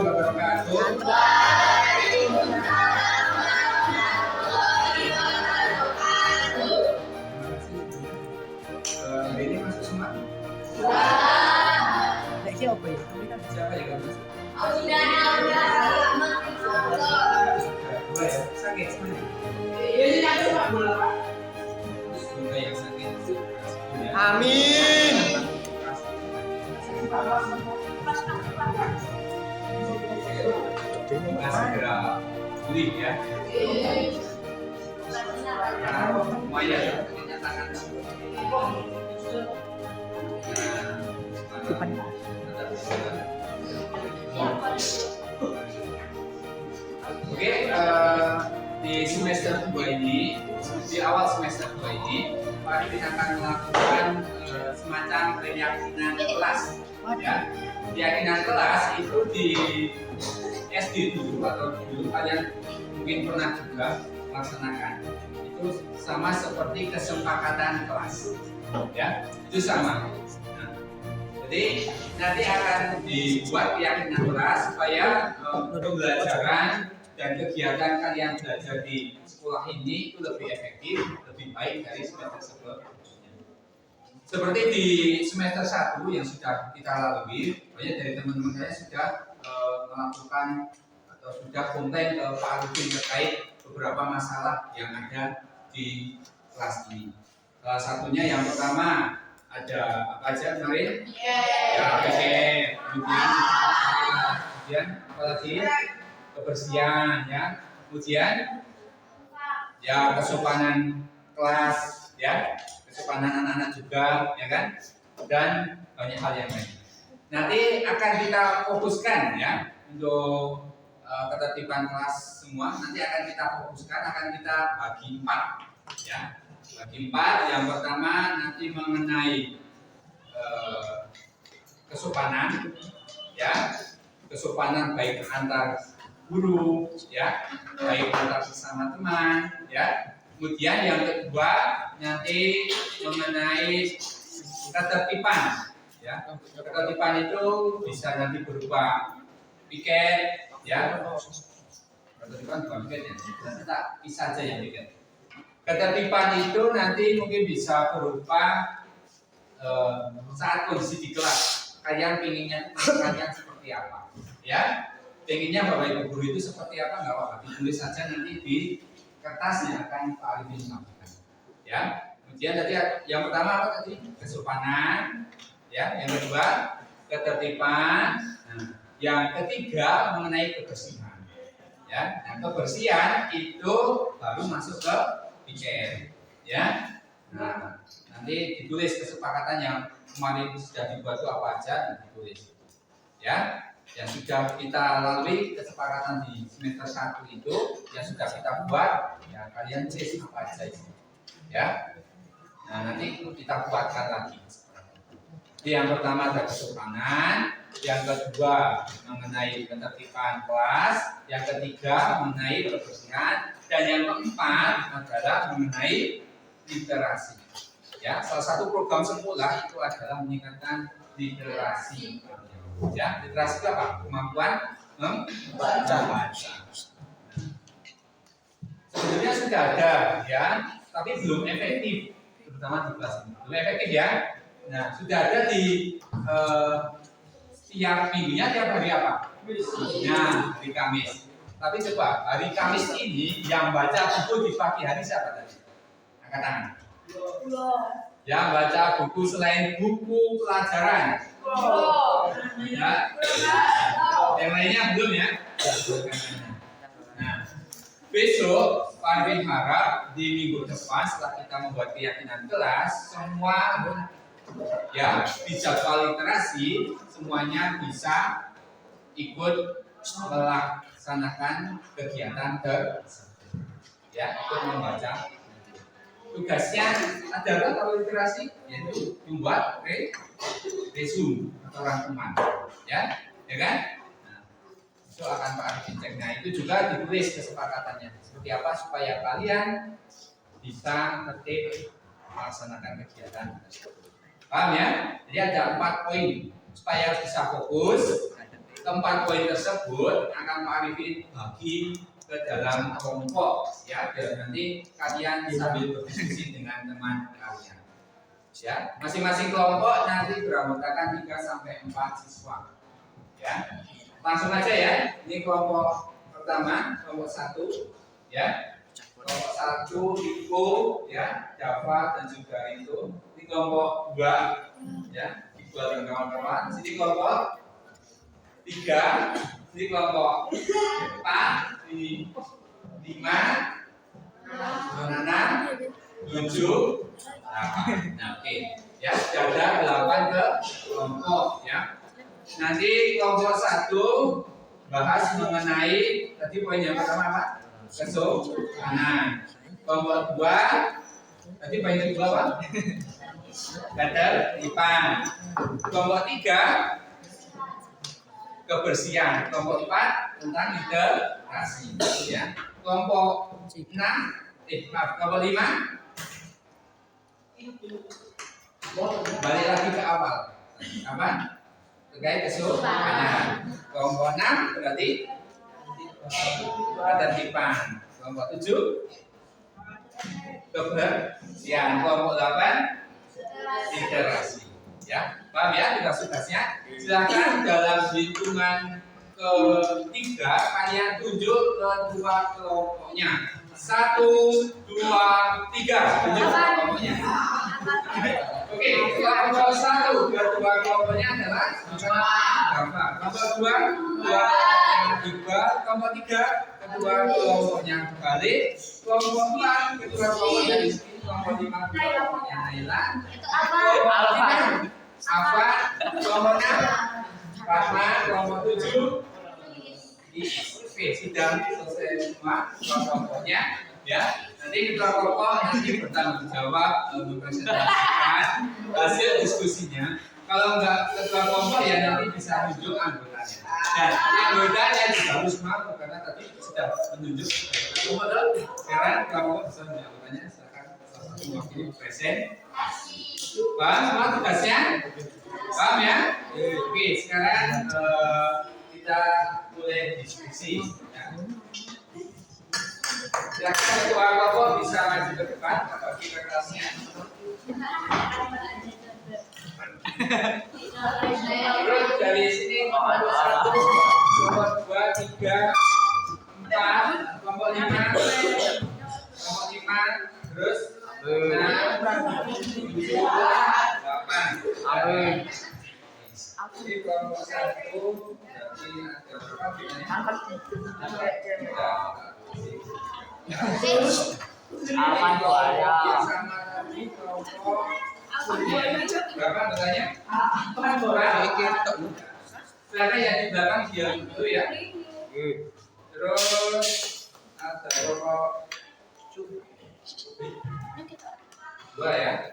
wabarakatuh. Ini masuk semua? Kayaknya apa ya? Siapa yang nggak masuk? Sudah. Dua ya? Sakit semuanya? Juga yang sakit. Amin. Kita segera pulih ya. Nah, lumayan ya, dinyatakan. Oke, di semester 2 ini, di awal semester 2 ini, Pak Arifin akan melakukan semacam keyakinan kelas. Ya, keyakinan kelas itu di SD dulu atau dulu kalian mungkin pernah juga melaksanakan. Itu sama seperti kesepakatan kelas. Ya, itu sama. Nah, jadi nanti akan dibuat keyakinan kelas supaya pembelajaran dan kegiatan kalian belajar di sekolah ini itu lebih efektif, lebih baik dari semester sebelumnya. Seperti di semester 1 yang sudah kita lalui, banyak dari teman-teman saya sudah melakukan atau sudah komplain ke Pak Arifin terkait beberapa masalah yang ada di kelas ini. Salah satunya yang pertama ada apa aja kemarin? Ya, kemudian apa lagi? Kebersihan ya, kemudian ya kesopanan kelas ya, kesopanan anak-anak juga ya kan, dan banyak hal yang lain. Nanti akan kita fokuskan ya untuk ketertiban kelas semua. Nanti akan kita fokuskan, akan kita bagi 4 ya, bagi 4. Yang pertama nanti mengenai kesopanan ya, kesopanan baik antar guru ya, baik antar sesama teman ya. Kemudian yang kedua nanti mengenai ketertiban ya. Ketertiban itu bisa nanti berupa piket ya. Ketertiban bukan piket ya, kita bisa aja yang piket. Ketertiban itu nanti mungkin bisa berupa saat kondisi di kelas kalian pinginnya kalian seperti apa ya. Pengennya Bapak Ibu guru itu seperti apa, nggak apa-apa, ditulis saja nanti di kertas yang akan Pak Arifin sampaikan. Ya, kemudian tadi yang pertama apa tadi? Kesopanan. Ya, yang kedua ketertiban. Nah, yang ketiga mengenai kebersihan. Ya, nah kebersihan itu baru masuk ke piket. Ya, nah nanti ditulis kesepakatan yang kemarin sudah dibuat itu apa aja, ditulis. Ya. Yang sudah kita lalui kesepakatan di semester 1 itu yang sudah kita buat ya, kalian tulis apa aja itu ya. Nah nanti kita buatkan lagi. Jadi yang pertama ada kesopanan, yang kedua mengenai ketertiban kelas, yang ketiga mengenai kebersihan, dan yang keempat adalah mengenai literasi. Ya, salah satu program sekolah itu adalah meningkatkan literasi. Ya, literasi itu apa? Kemampuan membaca. Sebenarnya sudah ada ya, tapi belum efektif, terutama di kelas ini. Belum efektif ya. Nah, sudah ada di setiap minggunya, tiap hari apa? Nah, hari Kamis. Tapi coba hari Kamis ini yang baca buku di pagi hari siapa tadi? Angkat tangan. Yang baca buku selain buku pelajaran. Ya. Yang lainnya belum ya? Nah, besok Pak Arifin harap di minggu depan setelah kita membuat keyakinan kelas, semua ya di jadwal literasi semuanya bisa ikut melaksanakan kegiatan ya, ikut membaca. Tugasnya adalah kalau literasi yaitu membuat resume atau rangkuman, ya kan? Nah, itu akan Pak Arifin cek. Nah, itu juga ditulis kesepakatannya seperti apa supaya kalian bisa tertib melaksanakan kegiatan tersebut. Paham ya? Jadi ada 4 poin supaya bisa fokus, keempat poin tersebut akan Pak Arifin bagi ke dalam kelompok ya, biar nanti kalian sambil berdiskusi dengan teman kalian. Ya, masing-masing kelompok nanti beranggotakan 3 sampai 4 siswa. Ya. Langsung aja ya. Ini kelompok pertama, kelompok 1 ya. Kelompok 1 Iko ya, Java dan juga itu. Ini kelompok 2 ya, Iko dan kawan-kawan. Sini kelompok 3, ini kelompok 4, ini 5, 6, 7, 8. Nah, oke. Ya, sudah ada 8 ke kelompok ya. Nanti kelompok 1 bahas mengenai tadi poin yang pertama apa? Kesopanan. Kelompok 2 tadi poin yang kedua apa? Ketertiban. Kelompok 3 kebersihan. Kelompok 4 tentang literasi ya. Kelompok 6 kelompok 5 balik lagi ke awal. Apa? Terkait kesopanan. Kelompok 6 berarti ketertiban. Kelompok 7 kebersihan. Kelompok 8 literasi. Ya, paham ya tugas-tugasnya? Silakan dalam hitungan ketiga kalian tunjuk kedua kelompoknya. 1, 2, 3 tunjuk kelompoknya. Oke, kelompok 1 kedua kelompoknya adalah gambar. Kelompok 2 kelompok 3 kedua kelompoknya balik. Kelompok 4 kedua kelompoknya di sini. Kelompok 5 kelompoknya Naila. Apa? Kelompok 6 Rahma. Kelompok 7 oke, sudah selesai semua kelompoknya ya. Nanti ketua kelompok nanti bertanggung jawab mempresentasikan hasil diskusinya. Kalau enggak ketua kelompok ya nanti bisa tunjuk anggotanya. Dan anggotanya juga harus mampu karena tadi sudah menunjuk kelompok. Sekarang kelompok bisa menunjuk anggotanya. Silakan salah satu wakil present. Paham semua tugasnya? Paham ya? Oke, sekarang kita mulai diskusi. Ya. Silakan ketua kelompok bisa maju ke depan atau kita kelasnya. Terus dari sini kelompok 1, kelompok 2, 3, 4, kelompok 5, terus 6, 7, 8. Ini kelompok 1 berarti ada berapa bedanya? Apa tuh ayah? Sama tadi kelompok berapa bedanya? Silakan yang di belakang diam dulu ya. Terus ada kelompok 2 ya.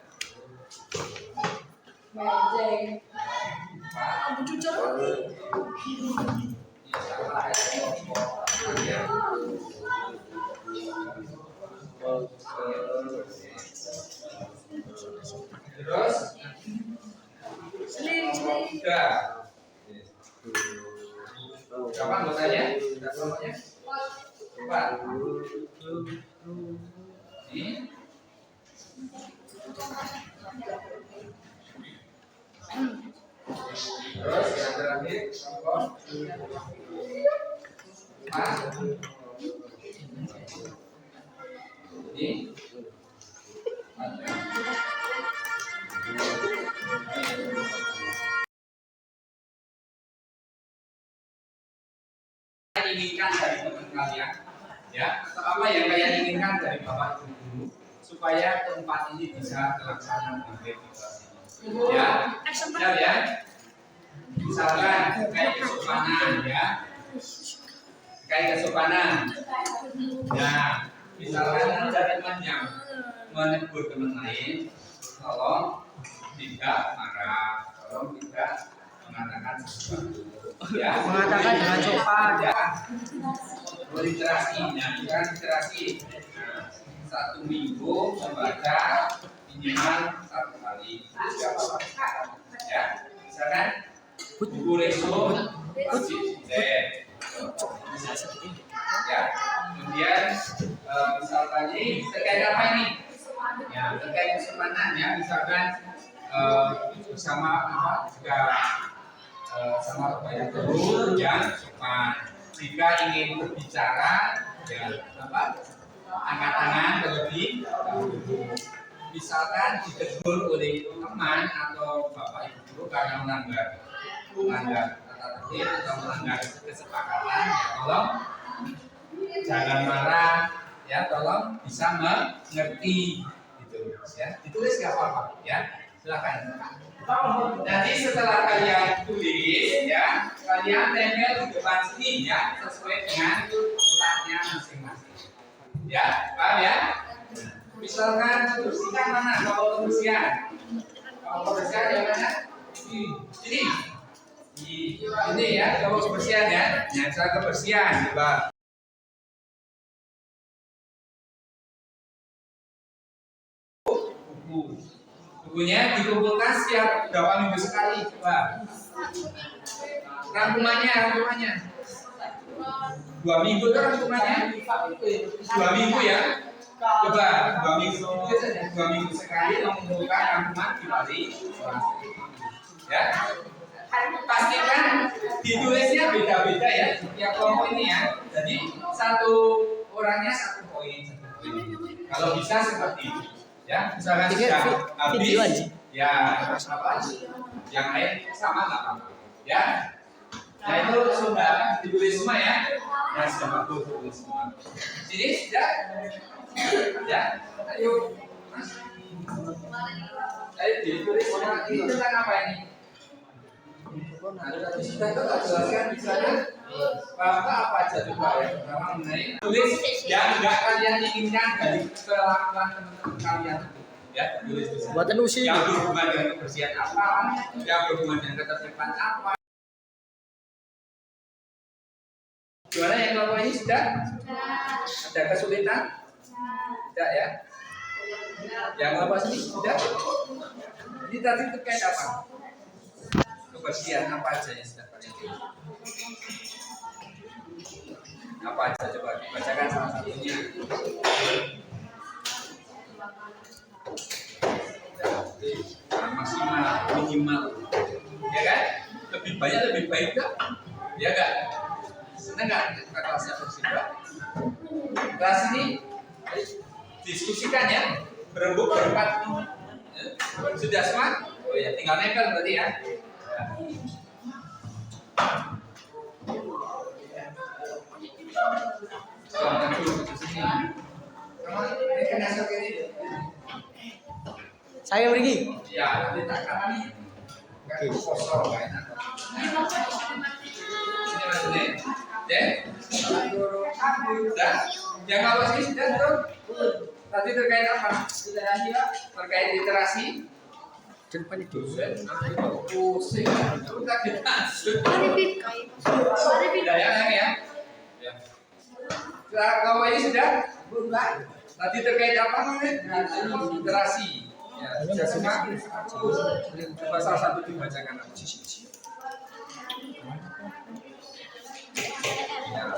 Terus tiga. Kapan anggotanya? Sudah kelompoknya? 4. Ini. Terus yang terakhir kelompok 5. Ini. Inginkan dari teman kalian ya, atau apa yang kalian inginkan dari bapak ibu guru supaya tempat ini bisa terlaksana dengan baik ya. Siap ya. Misalkan kayak kesopanan ya, kayak kesopanan ya. Misalkan ada teman yang menegur teman lain, tolong tidak marah, tolong tidak mengatakan sesuatu ya, Mengatakan dengan sopan ya. Literasi, nah kita literasi 1 minggu membaca minimal 1 kali ya, misalkan buku reso Z. Ya, kemudian misalkan ini terkait apa ini? Ya, terkait kesopanan ya, misalkan bersama apa juga sama banyak guru yang sopan. Jika ingin berbicara, ya apa? Angkat tangan terlebih dahulu. Misalkan ditegur oleh teman atau bapak ibu guru karena melanggar tata tertib atau melanggar kesepakatan, ya tolong jangan marah, ya tolong bisa mengerti gitu ya. Ditulis nggak apa-apa ya, silakan. Nanti setelah kalian tulis ya, kalian tempel di depan sini ya, sesuai dengan letaknya masing-masing. Ya, paham ya? Misalkan bersihkan mana? Kalau kebersihan, yang mana? Ini ya, kalau kebersihan ya. Nyata kebersihan, coba. Bukunya dikumpulkan setiap berapa minggu sekali, coba. Rangkumannya. 2 minggu itu rangkumannya. 2 minggu ya. Coba 2 minggu sekali mengumpulkan rangkuman di balik. Ya. Pastikan ditulisnya beda-beda ya. Tiap kelompok ini ya. Jadi satu orangnya 1 poin. Kalau bisa seperti itu. Ya, misalkan sudah habis, ya apa? Yang lain sama nggak apa-apa. Ya. Nah itu sudah ditulis semua ya. Ya sudah bagus ditulis semua. Sini sudah. Ya, ayo Mas. Ayo ditulis semua. Ini tentang apa ini? Sudah kita jelaskan di sana. Apa aja coba ya? Pertama mengenai tulis yang enggak kalian inginkan dari kelakuan teman-teman kalian. Ya, tulis di sana. Buatan usi. Yang berhubungan dengan kebersihan apa? Yang berhubungan dengan ketertiban apa? Gimana yang kelompok ini sudah? Ada kesulitan? Tidak ya? Yang kelompok sini sudah? Ini tadi terkait apa? Kebersihan apa aja yang sudah kalian tulis? Apa aja coba bacakan salah satunya. Maksimal, minimal, ya kan? Lebih banyak lebih baik kan? Ya kan? Senang nggak kelasnya bersifat? Kelas ini diskusikan ya, berembuk berempat. Sudah semua? Oh ya, tinggal nempel berarti ya. Saya pergi. Ya, nanti tak kanan nih. Kan kosong kan. Sini Mas Dek. Dek. Sudah. Yang apa sih sudah betul? Tadi terkait apa? Literasi Pak. Terkait literasi. Depan itu. Pusing. Kita kita. Sudah ya. Ya. Kalau ini sudah? Tadi terkait apa? Literasi. Ya, sudah semua. Coba salah satu dibacakan. Ya.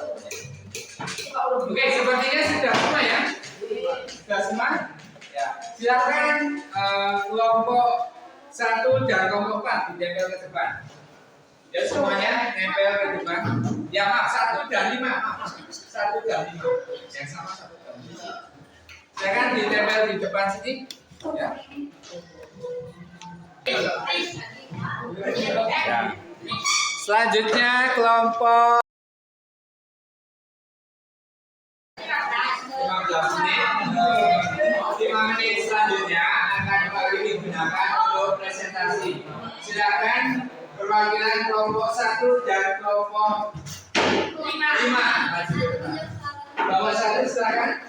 Oke, sepertinya sudah semua ya. Sudah semua. Ya. Silakan kelompok 1 dan kelompok 4 ditempel ke depan. Ya semuanya nempel ke depan. Ya maaf 1 dan 5. 1 dan 5. Yang sama 1 dan 5. Silakan ditempel di depan sini. Ya. Ya. Selanjutnya kelompok 15 menit. 5 menit selanjutnya akan kembali digunakan untuk presentasi. Silakan perwakilan kelompok 1 dan kelompok 5 maju ke depan. Bawa 1 silakan.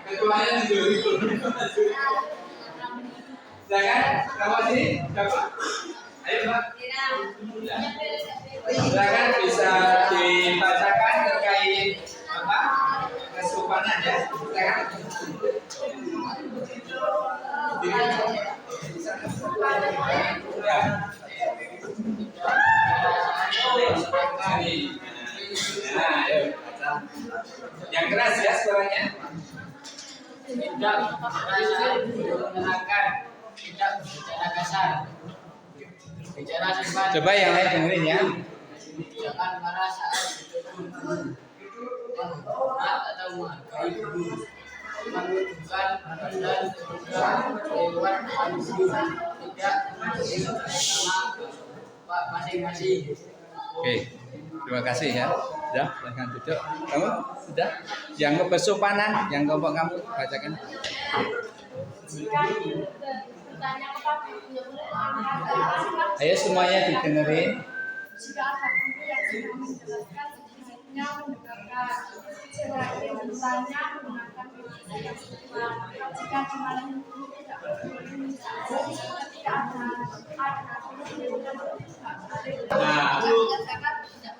Ketuanya dulu. Silakan, bawa sini, siapa? Ayo Mbak. Silakan bisa dibacakan terkait apa? Kesopanan ya. Silakan. Ya. Sini. Nah, ayo. Yang keras ya suaranya. Tidak mengenakan, tidak berbicara kasar, bicara sopan. Coba yang lain dengerin ya. Jangan marah saat bertemu. Menghormat atau menghargai guru. Menunjukkan dan juga lewat guru. Tidak memberi sama Pak masing-masing. Oke, terima kasih ya. Sudah, silahkan duduk. Kamu sudah? Yang kebersopanan, yang kelompok kamu bacakan. Ayo semuanya didengerin. Jika ada guru yang sudah menjelaskan, muridnya mendengarkan. Jika ada bertanya, menggunakan bahasa yang sopan. Jika di mana guru tidak berguru, ketika ada guru yang Nah,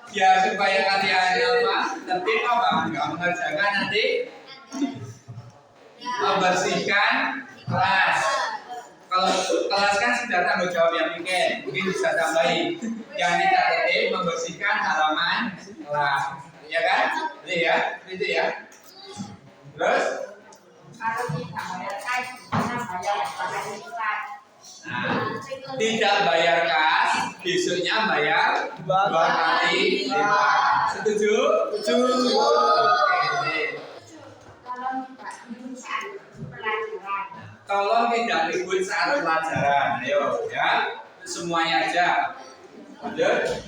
ya supaya kalian apa? Tertib apa? Enggak mengerjakan nanti membersihkan kelas. Kalau kelas kan sudah tanggung jawab yang bikin, mungkin bisa tambahin. Yang tidak tertib membersihkan halaman kelas, ya kan? Itu ya. Terus? kalau tidak bayar kas, mana bayar pada kita. Nah, tidak bayar kas, besoknya bayar 2 kali lipat. Setuju? Setuju. Kalau tidak Tolong tidak ribut ribut saat pelajaran. saat pelajaran. Ayo, ya. Semuanya aja. Lanjut.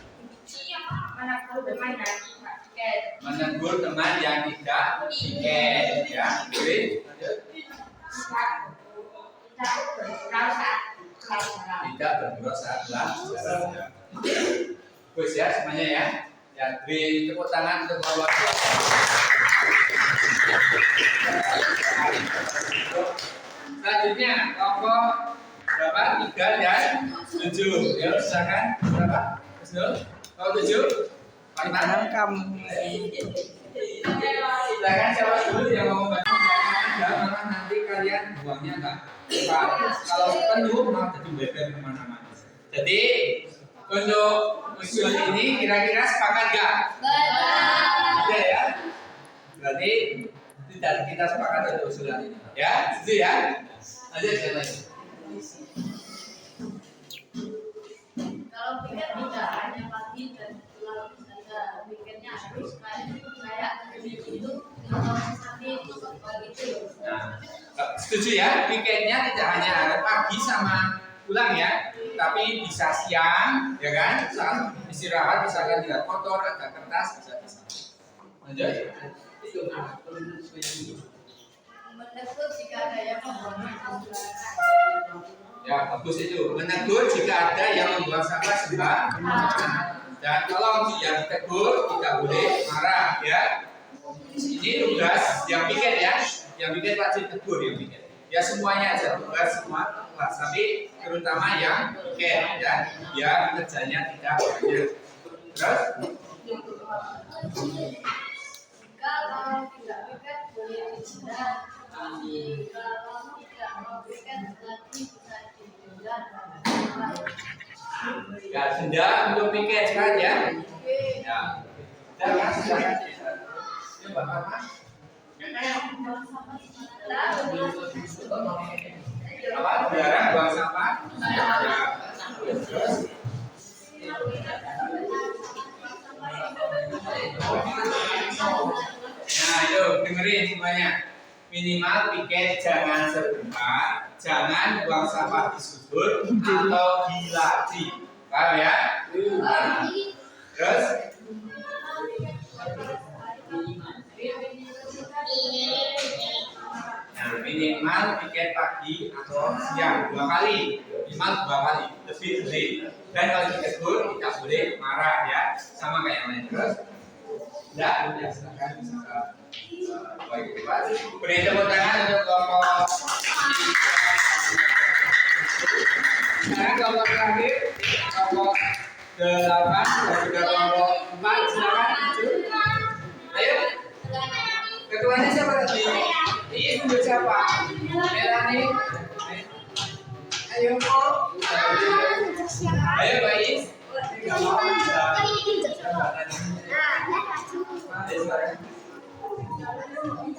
Mana perlu bermain dan tidak tiket. Menegur teman yang tidak tiket, ya. Oke. Lanjut. Tidak bergurau saat pelajaran. Tidak bergurau saat pelajaran. Bagus ya semuanya ya. Ya, beri tepuk tangan untuk keluar. Selanjutnya kelompok berapa? 3 dan 7. Ya, silakan. Berapa? Kelompok 7. Mana? kamu. Silakan siapa dulu yang mau membantu? Jangan malah nanti kalian buangnya enggak. Kalau penuh malah jadi beber kemana-mana. Jadi untuk usul ini kira-kira sepakat nggak? Ada ya. Berarti tidak kita sepakat untuk usulan ini. Ya, setuju ya? Lanjut yang lain. Kalau piket tidak hanya pagi dan pulang saja, piketnya harus kayak itu kalau nanti begitu. Nah, setuju ya? Piketnya tidak hanya pagi sama pulang ya, tapi bisa siang, ya kan? Saat istirahat misalkan tidak kotor, ada kertas bisa. Lanjut. Menegur jika ada yang membuang sampah. Ya, bagus itu. Menegur jika ada yang membuang sampah sembarangan. Dan kalau yang ditegur tidak boleh marah, ya. Ini tugas yang piket ya, yang piket wajib tegur yang piket. Ya semuanya aja, tugas semua kelas, tapi terutama yang piket ya, biar kerjanya tidak banyak. Terus? Kalau tidak piket boleh didenda. Kalau tidak mau piket nanti bisa didenda. Ya, denda untuk piket kan ya. Ya. Dan silakan. Ini Bapak Mas. Apa? Dilarang buang sampah? Ya. Terus? Nah, yuk dengerin semuanya. Minimal piket jangan sebentar, jangan buang sampah di sudut atau di laci. Paham ya? Nah, terus? Nah, minimal piket pagi atau siang 2 kali, minimal 2 kali, lebih boleh. Dan kalau ditegur tidak boleh marah ya, sama kayak yang lain. Terus? Tidak, udah silakan bisa baik cepat. Beri tepuk tangan untuk kelompok. Sekarang kelompok terakhir, kelompok 8 dan juga kelompok 4 silakan. Ayo. Ketuanya siapa tadi? Ini untuk siapa? Melani. Ayo Ayo Bais.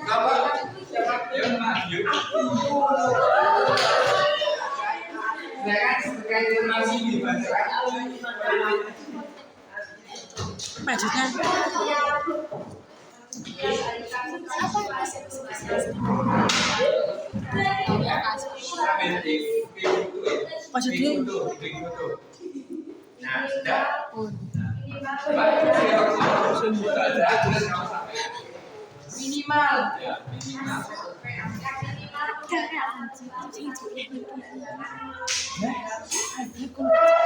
Apa? Siapa? Yuk, maju. Saya kan terkait masih dibacakan. Majunya. Maksudnya? Nah, sudah. Minimal. Ya, minimal.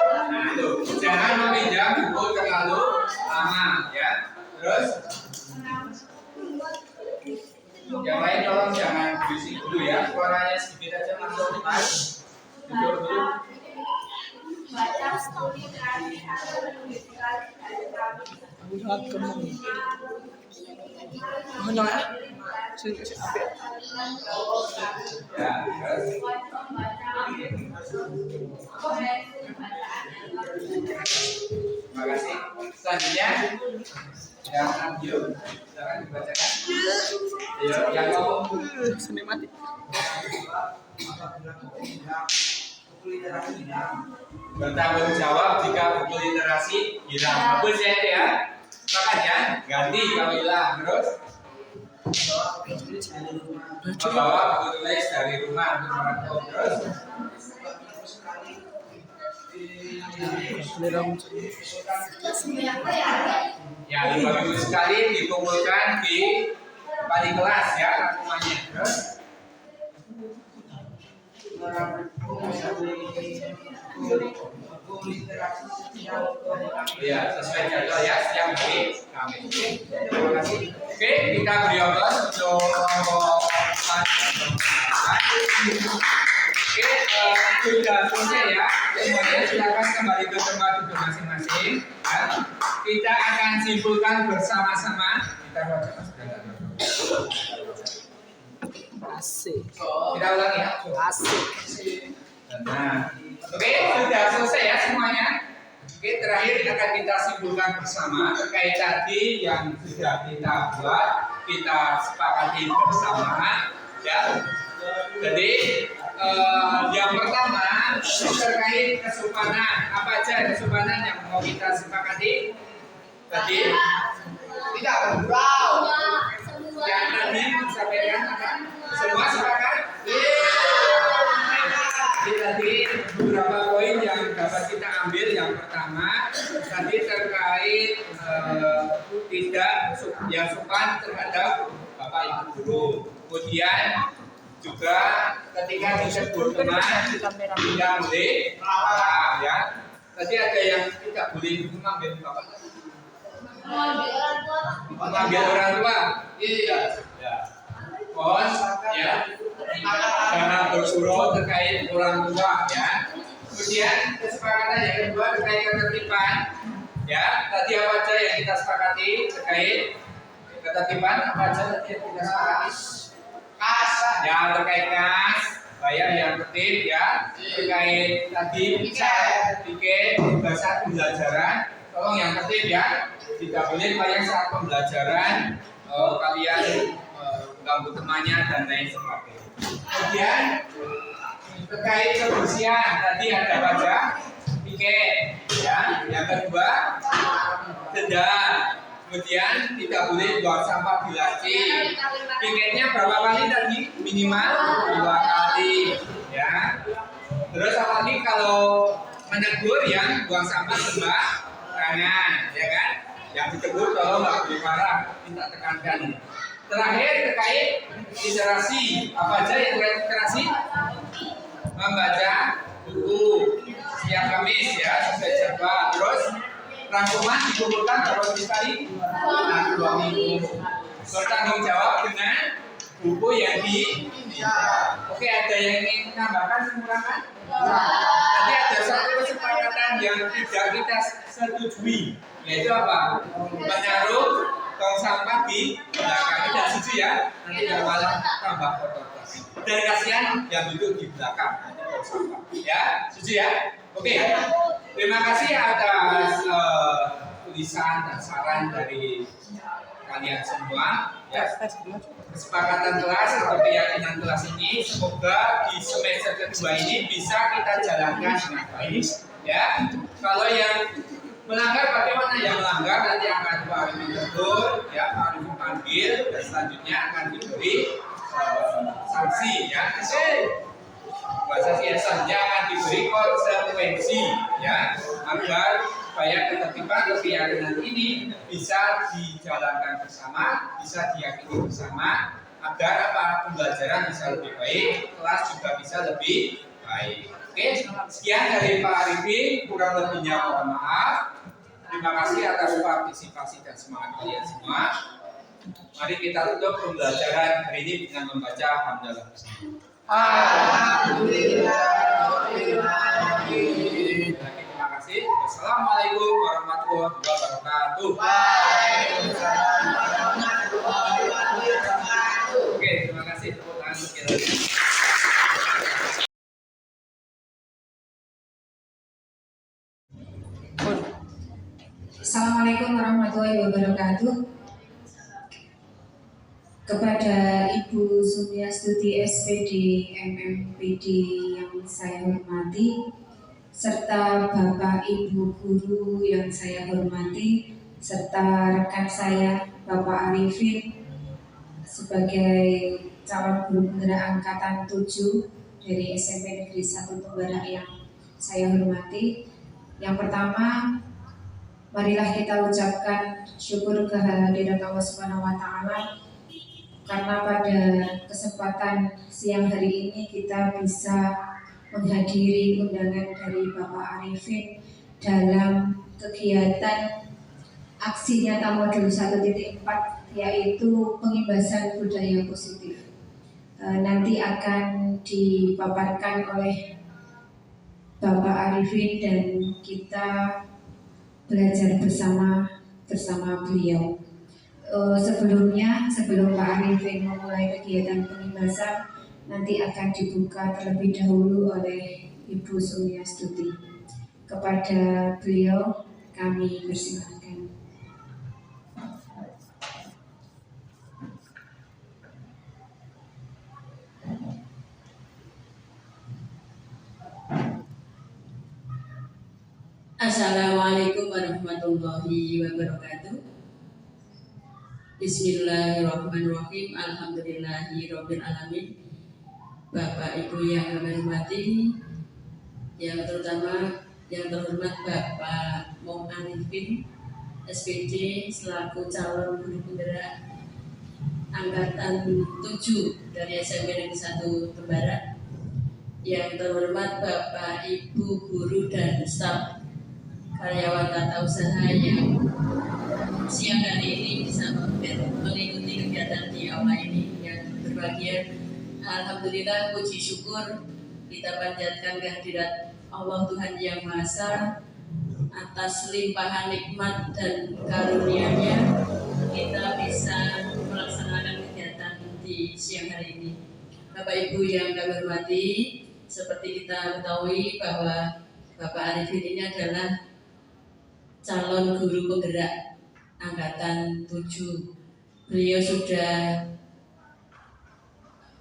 Nah, itu jangan meminjam buku terlalu lama, ya. Terus yang lain tolong jangan berisik dulu ya, suaranya sedikit aja masuk pas. Duduk dulu. Baca story terakhir atau menuliskan dari kami. Mana ya? Sini ambil. Ya, terus. Terima kasih. Selanjutnya yang audio silakan dibacakan. Ayo, yang mau Seni mati. bertanggung jawab jika buku literasi hilang. Bagus ya. Makanya ganti kalau hilang. Terus membawa buku tulis dari rumah untuk merangkum. Terus ya 5 minggu sekali dikumpulkan di wali kelas ya rangkumannya. Terus ya sesuai jadwal ya setiap hari kami. Terima kasih. Oke, kita beri ongkos untuk Oke, sudah selesai ya. Semuanya silakan kembali ke tempat duduk masing-masing. Ya. Kita akan simpulkan bersama-sama. Kita baca Asik. kita ulangi ya. Asik. Nah, oke, sudah selesai ya semuanya. Oke, terakhir akan kita simpulkan bersama terkait tadi yang sudah kita buat, kita sepakati bersama, ya. Jadi yang pertama terkait kesopanan. Apa aja kesopanan yang mau kita sepakati? Tadi tidak bergurau. Yang tadi disampaikan apa? Semua sepakat? Tadi beberapa poin yang dapat kita ambil. Yang pertama tadi terkait tidak yang sopan terhadap bapak ibu guru. Kemudian juga ketika disebut teman tidak boleh marah ya. Tadi ada yang tidak boleh memanggil bapak. Memanggil orang tua. Iya. Ya. Mohon ya. Jangan bersuruh terkait orang tua ya. Kemudian kesepakatan yang kedua terkait ketertiban ya. Tadi apa aja yang kita sepakati terkait ketertiban? Apa aja tadi yang kita sepakati? Kas ya, terkait kas bayar yang tertib ya. Terkait tadi tiket bahasa pembelajaran tolong yang tertib ya. Tidak boleh bayar saat pembelajaran kalian ganggu temannya dan lain sebagainya. Kemudian terkait kebersihan tadi ada pajak tiket ya. Yang kedua denda. Kemudian tidak boleh buang sampah di laci. Tiketnya berapa kali tadi? Minimal 2 kali ya. Terus apa lagi kalau menegur yang buang sampah sebelah kanan ya kan? Yang ditegur tolong nggak boleh marah, minta tekankan. Terakhir terkait literasi, apa aja yang terkait literasi? Membaca buku setiap Kamis ya sesuai jadwal. Terus rangkuman dikumpulkan berapa kali? 2 minggu. Bertanggung jawab dengan buku yang Oke, ada yang ingin menambahkan mengurangan? Tadi ada satu kesepakatan yang tidak kita setujui, yaitu apa? Menaruh tong sampah di belakang. Tidak setuju ya? Nanti malah tambah kotor. Dan kasihan yang duduk di belakang. sampah. Ya, setuju ya? Oke. Terima kasih atas tulisan dan saran dari kalian semua. Ya. Kesepakatan kelas atau keyakinan kelas ini semoga di semester kedua ini bisa kita jalankan dengan baik. Ya, kalau yang melanggar bagaimana? Yang melanggar nanti akan Pak Arifin tegur, ya Pak Arifin panggil dan selanjutnya akan diberi sanksi. Ya, bahasa saja akan diberi konsekuensi, ya, agar supaya ketertiban keyakinan ini bisa dijalankan bersama, bisa diyakini bersama, agar apa pembelajaran bisa lebih baik, kelas juga bisa lebih baik. Oke, sekian dari Pak Arifin, kurang lebihnya mohon maaf. Terima kasih atas partisipasi dan semangat kalian semua. Mari kita tutup pembelajaran hari ini dengan membaca hamdalah bersama. Alhamdulillah. Terima kasih. Wassalamualaikum warahmatullahi wabarakatuh. Oke, terima kasih. Tepuk tangan sekali lagi. Assalamualaikum warahmatullahi wabarakatuh. Kepada Ibu Sumiastuti SPD MMPD yang saya hormati, serta Bapak Ibu guru yang saya hormati, serta rekan saya Bapak Arifin sebagai calon guru penggerak angkatan 7 dari SMP Negeri 1 Tembara yang saya hormati. Yang pertama, marilah kita ucapkan syukur kehadirat Allah Subhanahu wa Ta'ala, karena pada kesempatan siang hari ini kita bisa menghadiri undangan dari Bapak Arifin dalam kegiatan aksi nyata modul 1.4, yaitu pengimbasan budaya positif. Nanti akan dipaparkan oleh Bapak Arifin dan kita belajar bersama beliau. Sebelum Pak Arifin memulai kegiatan pengimbasan, nanti akan dibuka terlebih dahulu oleh Ibu Sumiastuti. Kepada beliau kami persilahkan. Assalamualaikum warahmatullahi wabarakatuh. Bismillahirrahmanirrahim. Alhamdulillahirabbil alamin. Bapak Ibu yang kami hormati, yang terhormat Bapak Mo Arifin SPD selaku calon guru penggerak angkatan 7 dari SMP Negeri 1 Tembara. Yang terhormat Bapak Ibu guru dan staf karyawan tata usaha yang siang hari ini bisa mengikuti kegiatan di aula ini. Yang berbahagia, alhamdulillah, puji syukur kita panjatkan kehadirat Allah Tuhan Yang Maha Esa atas limpahan nikmat dan karunia-Nya kita bisa melaksanakan kegiatan di siang hari ini. Bapak Ibu yang kami hormati, seperti kita ketahui bahwa Bapak Arifin ini adalah calon guru penggerak angkatan 7. Beliau sudah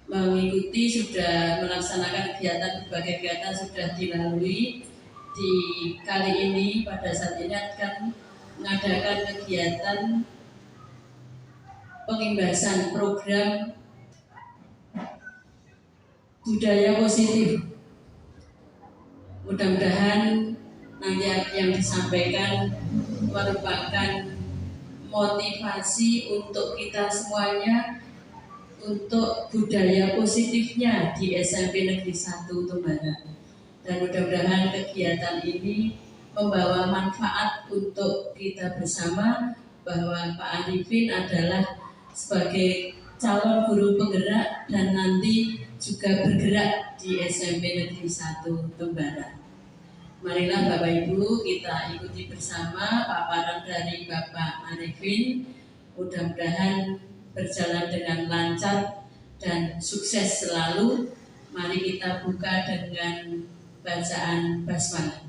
mengikuti, sudah melaksanakan berbagai kegiatan sudah dilalui. Di kali ini pada saat ini akan mengadakan kegiatan pengimbasan program budaya positif. Mudah-mudahan nanti yang disampaikan merupakan motivasi untuk kita semuanya untuk budaya positifnya di SMP Negeri 1 Tembara. Dan mudah-mudahan kegiatan ini membawa manfaat untuk kita bersama, bahwa Pak Arifin adalah sebagai calon guru penggerak dan nanti juga bergerak di SMP Negeri 1 Tembara. Marilah Bapak Ibu kita ikuti bersama paparan dari Bapak Arifin. Mudah-mudahan berjalan dengan lancar dan sukses selalu. Mari kita buka dengan bacaan basmalah.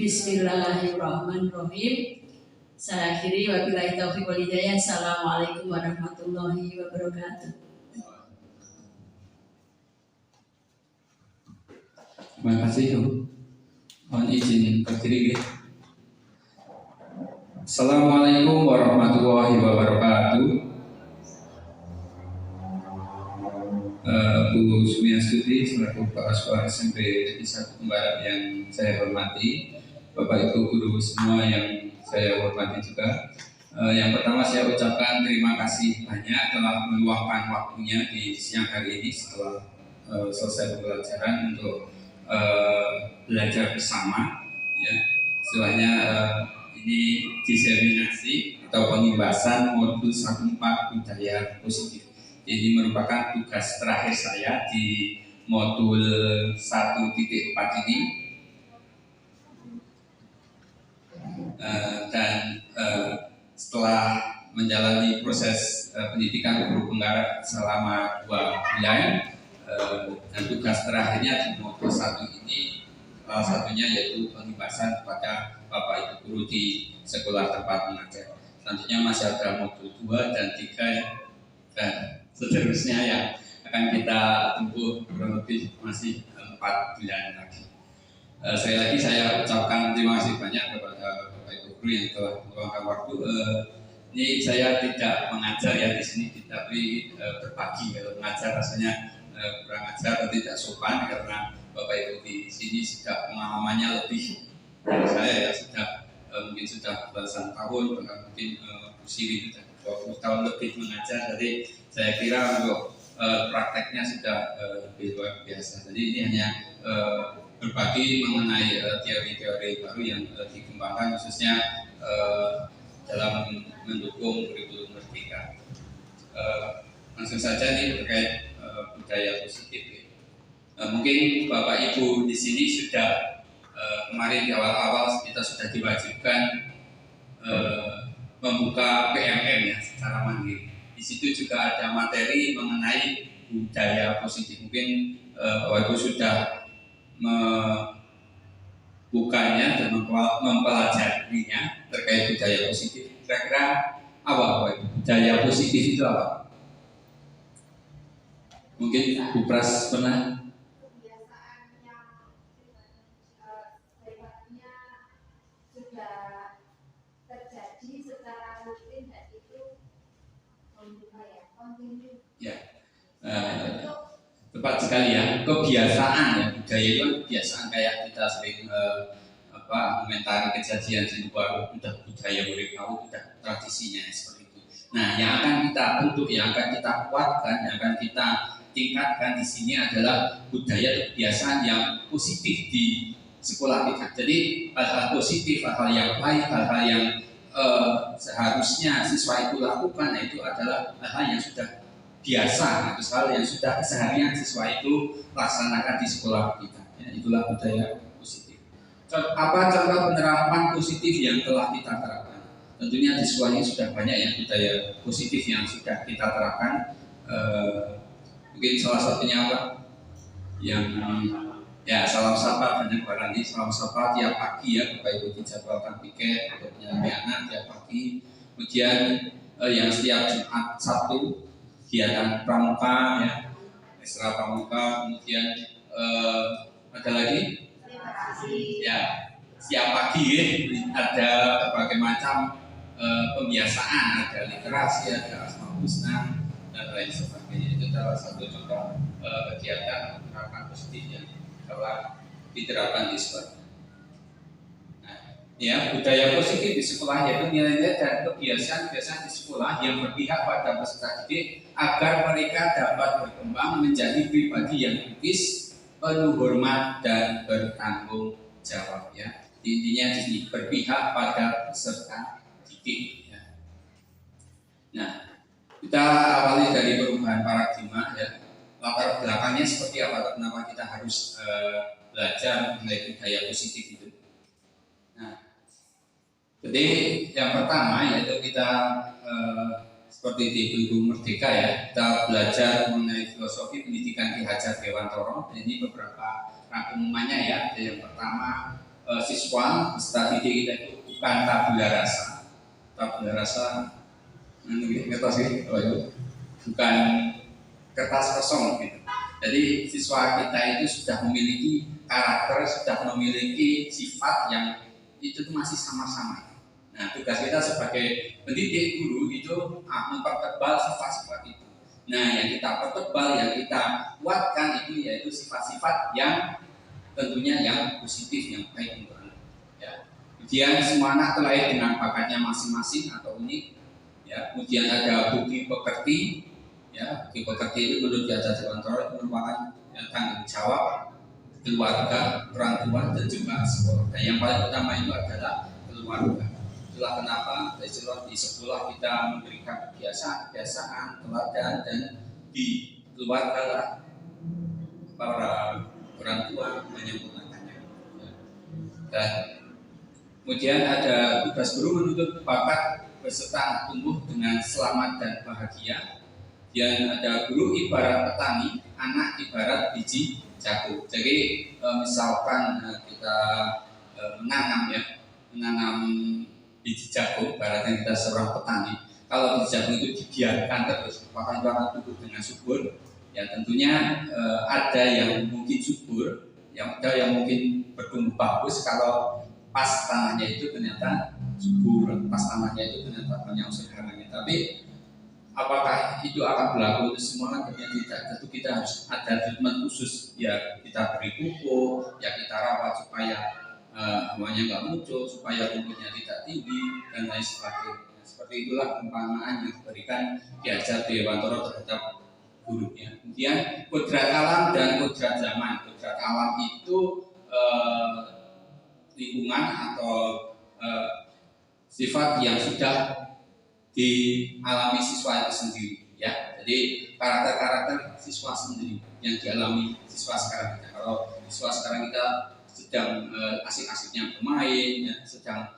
Bismillahirrahmanirrahim. Saya akhiri, wabillahi taufiq wal hidayah. Assalamualaikum warahmatullahi wabarakatuh. Terima kasih, Bu. Mohon izin berdiri. Assalamualaikum warahmatullahi wabarakatuh. Bu Sumiastuti selaku Kepala Sekolah SMP Negeri 1 Barat yang saya hormati, Bapak Ibu guru semua yang saya hormati juga. Yang pertama saya ucapkan terima kasih banyak telah meluangkan waktunya di siang hari ini setelah selesai pembelajaran untuk belajar bersama, ya. Istilahnya ini diseminasi atau pengibasan modul 14 budaya positif. Ini merupakan tugas terakhir saya di modul 1.4 ini, dan setelah menjalani proses pendidikan guru penggarap selama 2 bulan. Dan tugas terakhirnya di modul 1 ini salah satunya yaitu pengibasan kepada Bapak Ibu guru di sekolah tempat mengajar. Selanjutnya masih ada modul 2 dan 3 ya, dan seterusnya yang akan kita tempuh kurang lebih masih 4 bulan lagi. Sekali lagi saya ucapkan terima kasih banyak kepada Bapak Ibu guru yang telah meluangkan waktu. Ini saya tidak mengajar ya di sini, tapi berbagi. Kalau mengajar rasanya kurang ajar atau tidak sopan, karena Bapak Ibu di sini sudah pengalamannya lebih dari saya ya, sudah mungkin sudah belasan tahun, bahkan mungkin Bu Siri sudah 20 tahun lebih mengajar. Jadi saya kira untuk prakteknya sudah lebih luar biasa. Jadi ini hanya berbagi mengenai teori-teori baru yang dikembangkan khususnya dalam mendukung kurikulum Merdeka. Langsung saja nih terkait budaya positif. Mungkin Bapak Ibu di sini sudah kemarin di awal-awal kita sudah diwajibkan membuka PMM ya secara mandiri. Di situ juga ada materi mengenai budaya positif. Mungkin Bapak Ibu sudah membukanya dan mempelajarinya terkait budaya positif. Kira-kira apa Bapak Ibu? Budaya positif itu apa? Mungkin Bu Pras pernah? Kebiasaan yang sifatnya sudah terjadi secara rutin dan itu kontinu. Ya, tepat sekali ya. Kebiasaan ya, budaya itu kan kebiasaan, kayak kita sering komentari kejadian di luar, udah budaya murid tahu, udah tradisinya seperti itu. Nah, yang akan kita bentuk, yang akan kita kuatkan, yang akan kita tingkatkan di sini adalah budaya kebiasaan yang positif di sekolah kita. Jadi hal-hal positif, hal-hal yang baik, hal-hal yang seharusnya siswa itu lakukan, itu adalah hal-hal yang sudah biasa, itu hal yang sudah keseharian siswa itu laksanakan di sekolah kita. Ya, itulah budaya positif. Apa contoh penerapan positif yang telah kita terapkan? Tentunya di sekolah ini sudah banyak ya budaya positif yang sudah kita terapkan. Mungkin salah satunya apa? Yang ya salam sapa, banyak barang ini salam sapa tiap pagi ya, Bapak Ibu dijadwalkan piket untuk menyelami anak tiap pagi. Kemudian yang setiap Jumat Sabtu kegiatan pramuka ya, ekstra pramuka. Kemudian ada lagi ya setiap pagi ya, ada berbagai macam pembiasaan, ada literasi, ada asmaul husna dan lain sebagainya. Itu salah satu contoh kegiatan penerapan positif yang telah diterapkan di sekolah. Nah, ya budaya positif di sekolah yaitu nilai-nilai dan kebiasaan-kebiasaan di sekolah yang berpihak pada peserta didik agar mereka dapat berkembang menjadi pribadi yang etis, penuh hormat dan bertanggung jawab. Ya, intinya ini berpihak pada peserta didik. Ya. Nah, kita awali dari perubahan paradigma ya. Latar belakangnya seperti apa? Kenapa kita harus belajar mengenai budaya positif itu? Nah, jadi yang pertama yaitu kita seperti di Bengkulu Merdeka ya, kita belajar mengenai filosofi pendidikan Ki Hajar Dewantoro. Ini beberapa rangkumannya ya. Yang pertama, siswa peserta didik kita itu bukan tabula rasa. Tabula rasa, kertas gitu, bukan kertas kosong gitu. Jadi siswa kita itu sudah memiliki karakter, sudah memiliki sifat yang itu masih sama-sama. Nah, tugas kita sebagai pendidik guru itu mempertebal sifat-sifat itu. Nah, yang kita pertebal, yang kita kuatkan itu yaitu sifat-sifat yang tentunya yang positif, yang baik untuk anak. Ya. Kemudian semua anak terlahir dengan bakatnya masing-masing atau unik. Ya. Kemudian ada bukti pekerti. Ya, bukti pekerti itu menurut Ki Hajar Dewantoro itu merupakan tanggung jawab keluarga, orang tua dan juga sekolah. Dan yang paling utama itu adalah keluarga. Itulah kenapa di sekolah kita memberikan kebiasaan, teladan, dan di keluarga para orang tua menyempurnakannya. Dan kemudian ada tugas guru menuntut bakat peserta tumbuh dengan selamat dan bahagia. Dan ada guru ibarat petani, anak ibarat biji jagung. Jadi misalkan kita menanam biji jagung, ibaratnya kita seorang petani. Kalau biji jagung itu dibiarkan terus, bahkan tumbuh dengan subur, ya tentunya ada yang mungkin subur, ada yang mungkin bertumbuh bagus kalau pas tanahnya itu ternyata subur, pas tanahnya itu ternyata banyak unsur haramnya. Tapi apakah itu akan berlaku untuk semua? Tentunya tidak. Tentu kita harus ada treatment khusus, ya kita beri pupuk, ya kita rawat supaya hawanya nggak muncul, supaya rumputnya tidak tinggi dan lain sebagainya. Seperti itulah perumpamaan yang diberikan Ki Hajar Dewantoro terhadap gurunya. Kemudian kodrat alam dan kodrat zaman. Kodrat alam itu lingkungan atau sifat yang sudah dialami siswa itu sendiri, ya. Jadi karakter siswa sendiri yang dialami siswa sekarang kita. Kalau siswa sekarang kita sedang asik-asiknya bermain, ya, sedang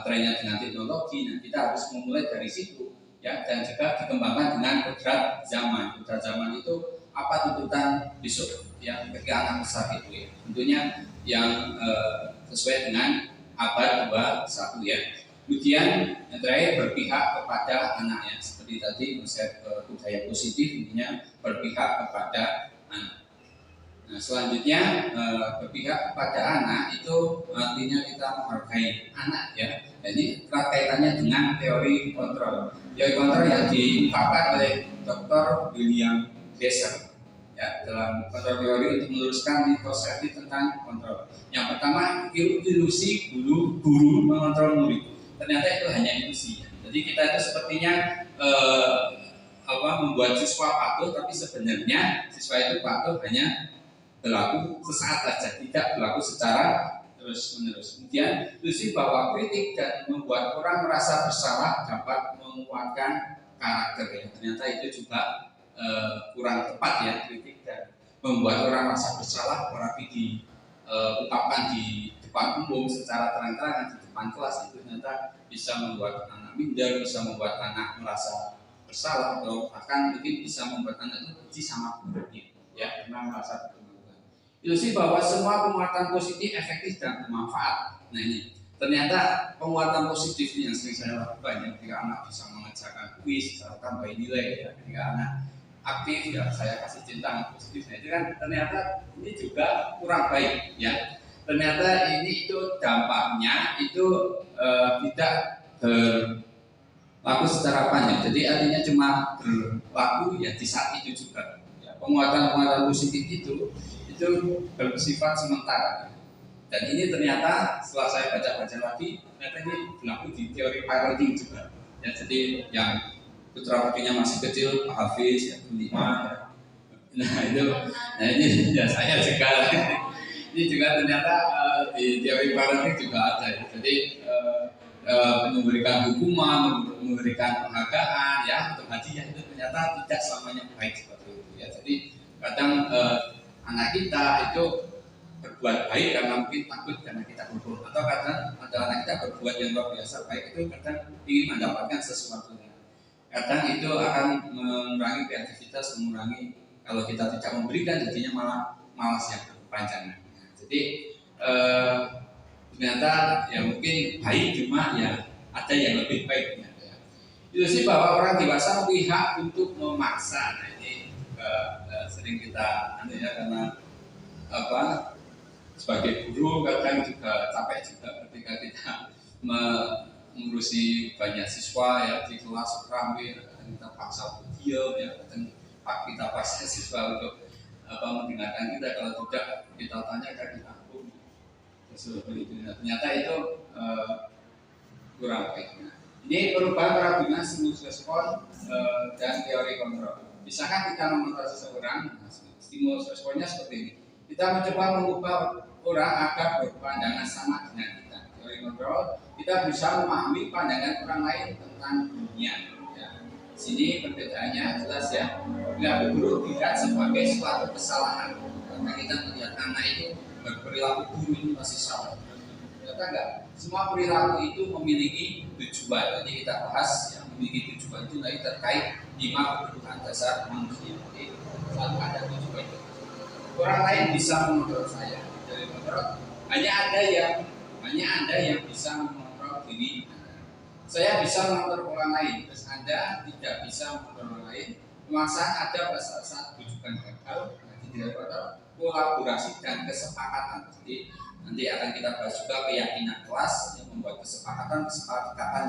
trennya dengan teknologi, nah kita harus memulai dari situ, ya. Dan juga dikembangkan dengan kodrat zaman. Kodrat zaman itu apa tuntutan besok, ya, ketika anak besar itu, ya. Tentunya yang sesuai dengan abad 21, ya. Kemudian yang terakhir berpihak kepada anaknya, seperti tadi konsep budaya positif, intinya berpihak kepada anak. Nah, selanjutnya berpihak kepada anak itu artinya kita menghargai anak, ya. Jadi erat kaitannya dengan teori kontrol. Teori kontrol yang diungkapkan oleh Dr. William Glasser, ya, dalam kontrol teori untuk meluruskan mitos tentang kontrol. Yang pertama, ilusi guru mengontrol murid. Ternyata itu hanya ilusi. Jadi kita itu sepertinya membuat siswa patuh, tapi sebenarnya siswa itu patuh hanya berlaku sesaat saja, tidak berlaku secara terus-menerus. Kemudian ilusi bahwa kritik dan membuat orang merasa bersalah dapat menguatkan karakter, ya. Ternyata itu juga kurang tepat, ya, kritik dan membuat orang merasa bersalah, tapi diungkapkan di depan umum secara terang-terangan di depan kelas, itu ternyata bisa membuat anak minder, bisa membuat anak merasa bersalah, atau bahkan mungkin bisa membuat anak itu benci sama gurunya, ya, karena merasa bermalukan. Ilusi bahwa semua penguatan positif efektif dan bermanfaat. Nah, ini ternyata penguatan positif ini yang sering saya lakukan, ya, ketika anak bisa mengerjakan kuis, bisa tambah nilai, ya, ketika anak aktif, ya, saya kasih centang positif. Nah, itu kan ternyata ini juga kurang baik, ya. Ternyata ini itu dampaknya itu tidak berlaku secara panjang. Jadi artinya cuma berlaku, ya, di saat itu juga. Ya, penguatan positif itu bersifat sementara. Dan ini ternyata setelah saya baca-baca lagi, ternyata ini berlaku di teori parenting juga. Ya, jadi yang putra putrinya masih kecil, Pak Hafiz, ya, 5, ya. Nah ini ya saya juga. Ini juga ternyata di teori parenting juga ada, ya. Jadi memberikan hukuman, memberikan penghargaan, ya, untuk hadiah itu ternyata tidak selamanya baik seperti itu, ya. Jadi kadang anak kita itu berbuat baik karena mungkin takut karena kita bodoh, atau kadang ada anak kita berbuat yang luar biasa baik itu kadang ingin mendapatkan sesuatu. kadang itu akan mengurangi kreativitas, mengurangi kalau kita tidak memberikan jadinya malah malas yang berkepanjangan. Jadi ternyata ya mungkin baik, cuma ya ada yang lebih baik. Itu sih bahwa orang dewasa memihak untuk memaksa. Nah, ini sering kita ya, karena apa, sebagai guru kadang juga capek juga ketika kita mengurusi banyak siswa ya di kelas ramai, kadang kita paksa untuk diam ya, kadang kita paksa siswa untuk mendengarkan kita, kalau tidak kita tanyakan kita aku seperti itu. Ternyata itu kurang baik. Ini perubahan paradigma stimulus respon dan teori kontrol. Bisakah kita mengontrol seseorang? Stimulus responnya seperti ini. Kita mencoba mengubah orang agar berpandangan sama dengan kita. Teori kontrol, kita berusaha memahami pandangan orang lain tentang dunia. Ya. Sini perbedaannya jelas ya. Bila guru tidak sebagai suatu kesalahan, karena kita melihat anak itu berperilaku guru ini masih salah. Ternyata enggak. Semua perilaku itu memiliki tujuan. Jadi kita bahas yang memiliki tujuan itu lagi terkait 5 kebutuhan dasar manusia. Jadi selalu ada tujuan itu. Orang lain bisa mengontrol saya. Dari mengontrol hanya Anda yang bisa mengontrol diri Anda. Saya bisa mengontrol orang lain, terus Anda tidak bisa mengontrol orang lain. Pemaksaan ada pada saat tujuan gagal, nanti tidak ada kolaborasi dan kesepakatan. Jadi nanti akan kita bahas juga keyakinan kelas yang membuat kesepakatan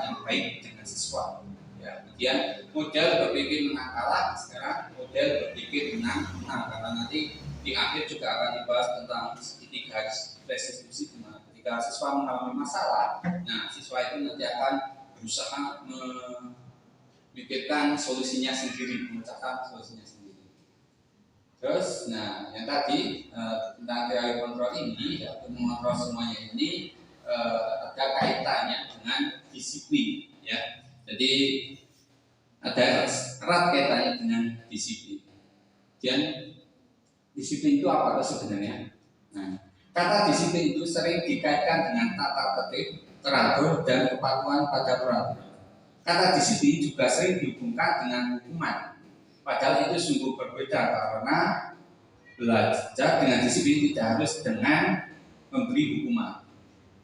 yang baik dengan siswa. Ya, kemudian model berpikir menang kalah, sekarang model berpikir menang, karena nanti di akhir juga akan dibahas tentang segitiga restitusi, di mana ketika siswa mengalami masalah, nah siswa itu nanti akan berusaha memikirkan solusinya sendiri, memecahkan solusinya sendiri. Terus, nah yang tadi tentang teori kontrol ini, ya, untuk mengontrol semuanya ini ada kaitannya dengan disiplin, ya. Jadi ada erat kaitannya dengan disiplin. Dan disiplin itu apa sebenarnya? Nah, kata disiplin itu sering dikaitkan dengan tata tertib, teratur, dan kepatuhan pada peraturan. Kata disiplin juga sering dihubungkan dengan hukuman. Padahal itu sungguh berbeda, karena belajar dengan disiplin tidak harus dengan memberi hukuman.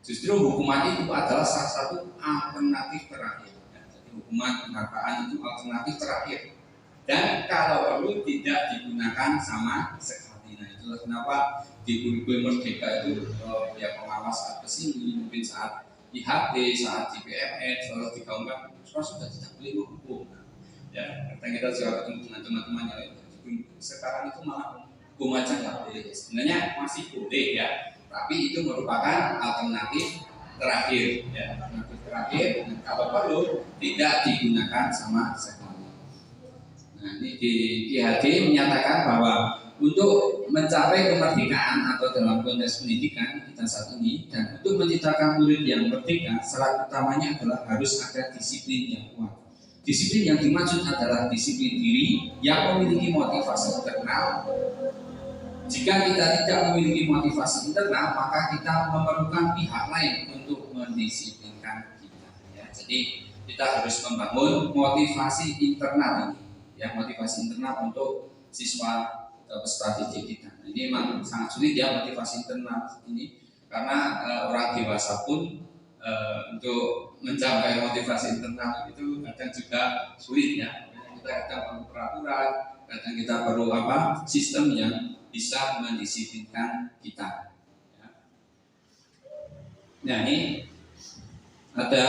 Justru hukuman itu adalah salah satu alternatif terakhir. Jadi hukuman penghargaan itu alternatif terakhir. Dan kalau perlu tidak digunakan sama sekali. Nah itulah kenapa di kurikulum Merdeka itu ya pengawas saat kesini, mungkin saat IHT, saat di PMN, selalu digaungkan sudah tidak boleh menghukum. Ya, kadang kita juga ketemu dengan teman-teman yang lain. Sekarang itu malah hukum aja nggak boleh. Sebenarnya masih boleh ya, tapi itu merupakan alternatif terakhir. Ya, alternatif terakhir. Dan kalau perlu tidak digunakan sama sekali. Nah, ini di IHD menyatakan bahwa untuk mencapai kemerdekaan atau dalam konteks pendidikan kita saat ini, dan untuk menciptakan murid yang merdeka, syarat utamanya adalah harus ada disiplin yang kuat. Disiplin yang dimaksud adalah disiplin diri yang memiliki motivasi internal. Jika kita tidak memiliki motivasi internal, maka kita memerlukan pihak lain untuk mendisiplinkan kita. Ya, jadi kita harus membangun motivasi internal ini, ya, motivasi internal untuk siswa atau peserta didik kita. Nah, ini memang sangat sulit ya motivasi internal ini, karena orang dewasa pun untuk mencapai motivasi internal itu kadang juga sulit ya. Kita kadang perlu peraturan, kadang kita perlu sistem yang bisa mendisiplinkan kita. Ya. Nah ini ada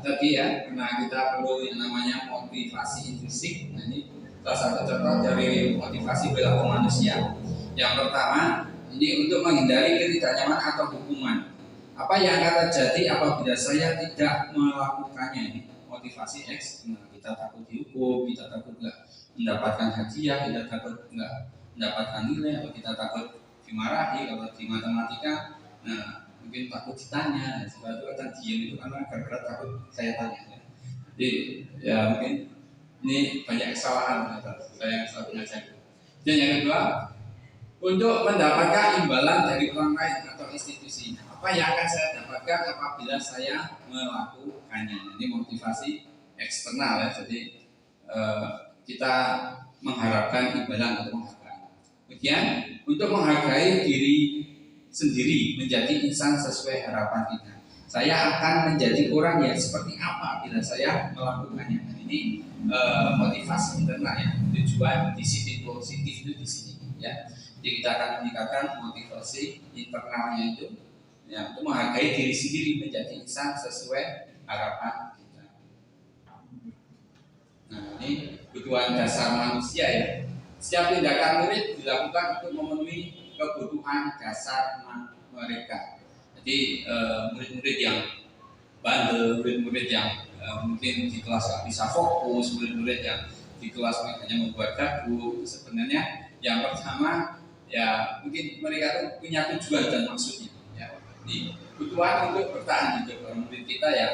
tadi ya, karena kita perlu yang namanya motivasi intrinsik. Nah ini salah satu contoh dari motivasi perilaku manusia. Yang pertama, ini untuk menghindari ketidaknyamanan atau hukuman. Apa yang akan terjadi apabila saya tidak melakukannya? Ini motivasi eksternal. Kita takut dihukum, kita takut nggak mendapatkan hadiah, kita takut nggak mendapatkan nilai, atau kita takut dimarahi. Kalau di matematika, nah mungkin takut ditanya. Sebab itu kadang diam itu karena gara-gara takut saya tanya. Jadi ya mungkin ini banyak kesalahan saya saat belajar. Dan yang kedua, untuk mendapatkan imbalan dari orang lain atau institusi. Apa yang akan saya dapatkan apabila saya melakukannya? Ini motivasi eksternal ya. Jadi kita mengharapkan imbalan atau menghargai. Kemudian untuk menghargai diri sendiri menjadi insan sesuai harapan kita. Saya akan menjadi orang yang seperti apa bila saya melakukannya. Nah, ini motivasi internal ya, tujuan disiplin positif itu di sini ya. Jadi kita akan meningkatkan motivasi internalnya itu ya, untuk menghargai diri sendiri menjadi insan sesuai harapan kita. Nah, ini kebutuhan dasar manusia ya. Setiap tindakan murid dilakukan untuk memenuhi kebutuhan dasar mereka. Jadi murid-murid yang bandel, murid-murid yang mungkin di kelas nggak bisa fokus, murid-murid yang di kelas hanya membuat gaduh, sebenarnya yang pertama ya mungkin mereka tuh punya tujuan dan maksudnya. Ya. Jadi kebutuhan untuk bertahan hidup murid kita ya,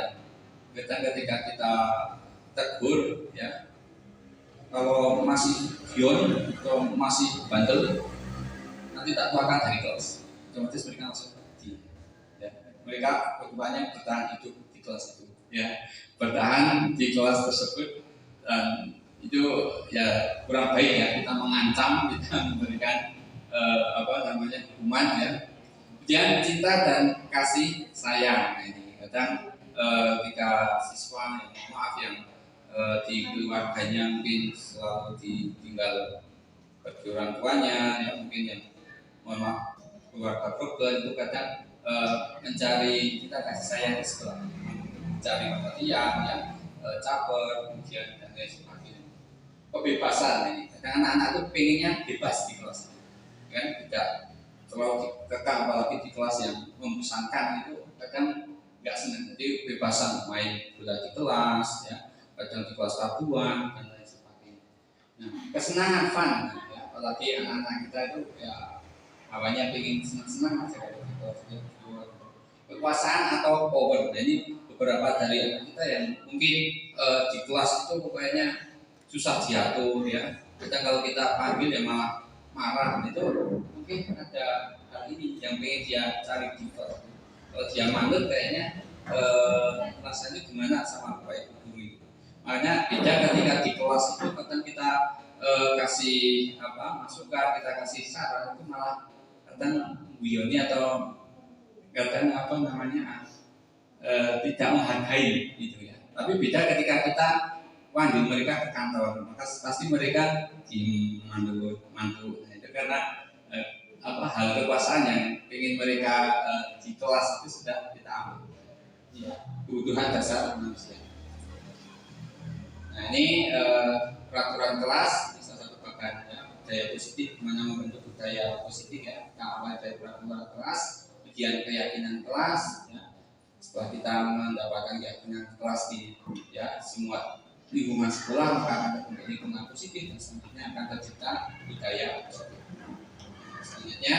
ketika kita tegur ya, kalau masih gion atau masih bandel nanti tak keluarkan dari kelas, otomatis mereka langsung pergi. Ya. Mereka kebutuhannya bertahan hidup di kelas itu, ya bertahan di kelas tersebut, dan itu ya kurang baik ya kita mengancam, kita memberikan hukuman ya. Kemudian cinta dan kasih sayang. Nah, ini kadang ketika siswa yang di keluarganya mungkin selalu ditinggal bagi orang tuanya, ya mungkin yang keluarga broken itu kadang mencari kita kasih sayang di sekolah, mencari perhatian, ya caper, kemudian dan lain sebagainya. Kebebasan ini, kadang anak-anak itu pengennya bebas di kelas, kan tidak terlalu dikekang, apalagi di kelas yang membosankan itu kadang nggak senang. Jadi kebebasan main bola di kelas, ya kadang di kelas tabuhan dan lain sebagainya. Nah, kesenangan fun, ya, apalagi anak-anak kita itu ya awalnya pengen senang-senang aja kalau di kelas itu. Kekuasaan atau power, nah, ini beberapa dari anak kita yang mungkin di kelas itu pokoknya susah diatur ya. Kadang kalau kita panggil ya malah marah, itu mungkin ada hal ini yang pengen dia cari di kelas. Kalau dia manut kayaknya rasanya gimana sama Bapak Ibu guru itu. Makanya beda ketika di kelas itu kadang kita kasih masukan, kita kasih saran, itu malah kadang guyoni atau kadang tidak menghargai gitu ya. Tapi beda ketika kita panggil mereka ke kantor, maka pasti mereka dimandu. Nah, itu karena hal kekuasaan yang ingin mereka di kelas itu sudah kita ambil. Ya, kebutuhan dasar manusia. Nah, ini peraturan kelas, salah satu bagian ya, budaya positif, mana membentuk budaya positif ya. Nah, awal dari peraturan kelas, kemudian keyakinan kelas. Ya. Setelah kita mendapatkan keyakinan kelas di ya semua lingkungan sekolah, maka akan terbentuk lingkungan positif dan selanjutnya akan tercipta budaya positif. Selanjutnya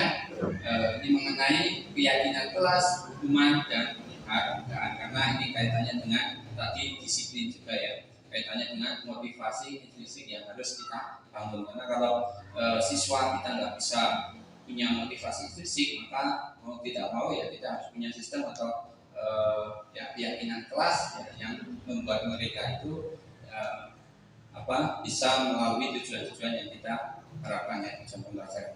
ini mengenai keyakinan kelas, hukuman dan penghargaan, karena ini kaitannya dengan tadi disiplin juga ya, kaitannya dengan motivasi intrinsik yang harus kita bangun. Karena kalau siswa kita nggak bisa punya motivasi intrinsik, maka mau tidak mau ya kita harus punya sistem atau keyakinan kelas ya, yang membuat mereka itu bisa melalui tujuan-tujuan yang kita harapkan ya, tujuan pembelajaran.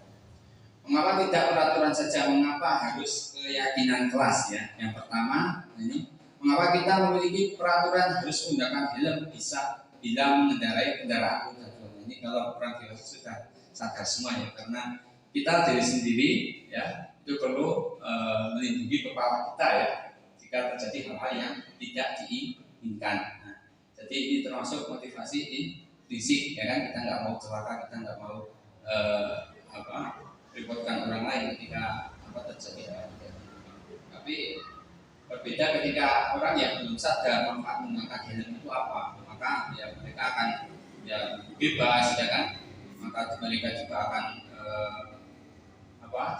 Mengapa tidak peraturan saja? Mengapa harus keyakinan kelas ya? Yang pertama ini, mengapa kita memiliki peraturan harus menggunakan helm bila mengendarai kendaraan roda dua? Ini kalau orang dewasa sudah sadar semua ya, karena kita diri sendiri ya itu perlu melindungi kepala kita ya jika terjadi hal-hal yang tidak diinginkan. Nah, jadi ini termasuk motivasi intrinsik ya kan, kita nggak mau celaka, kita nggak mau repotkan orang lain ketika terjadi hal itu. Tapi berbeda ketika orang yang belum sadar manfaat menggunakan helm itu apa, maka ya mereka akan ya bebas ya kan, maka mereka juga akan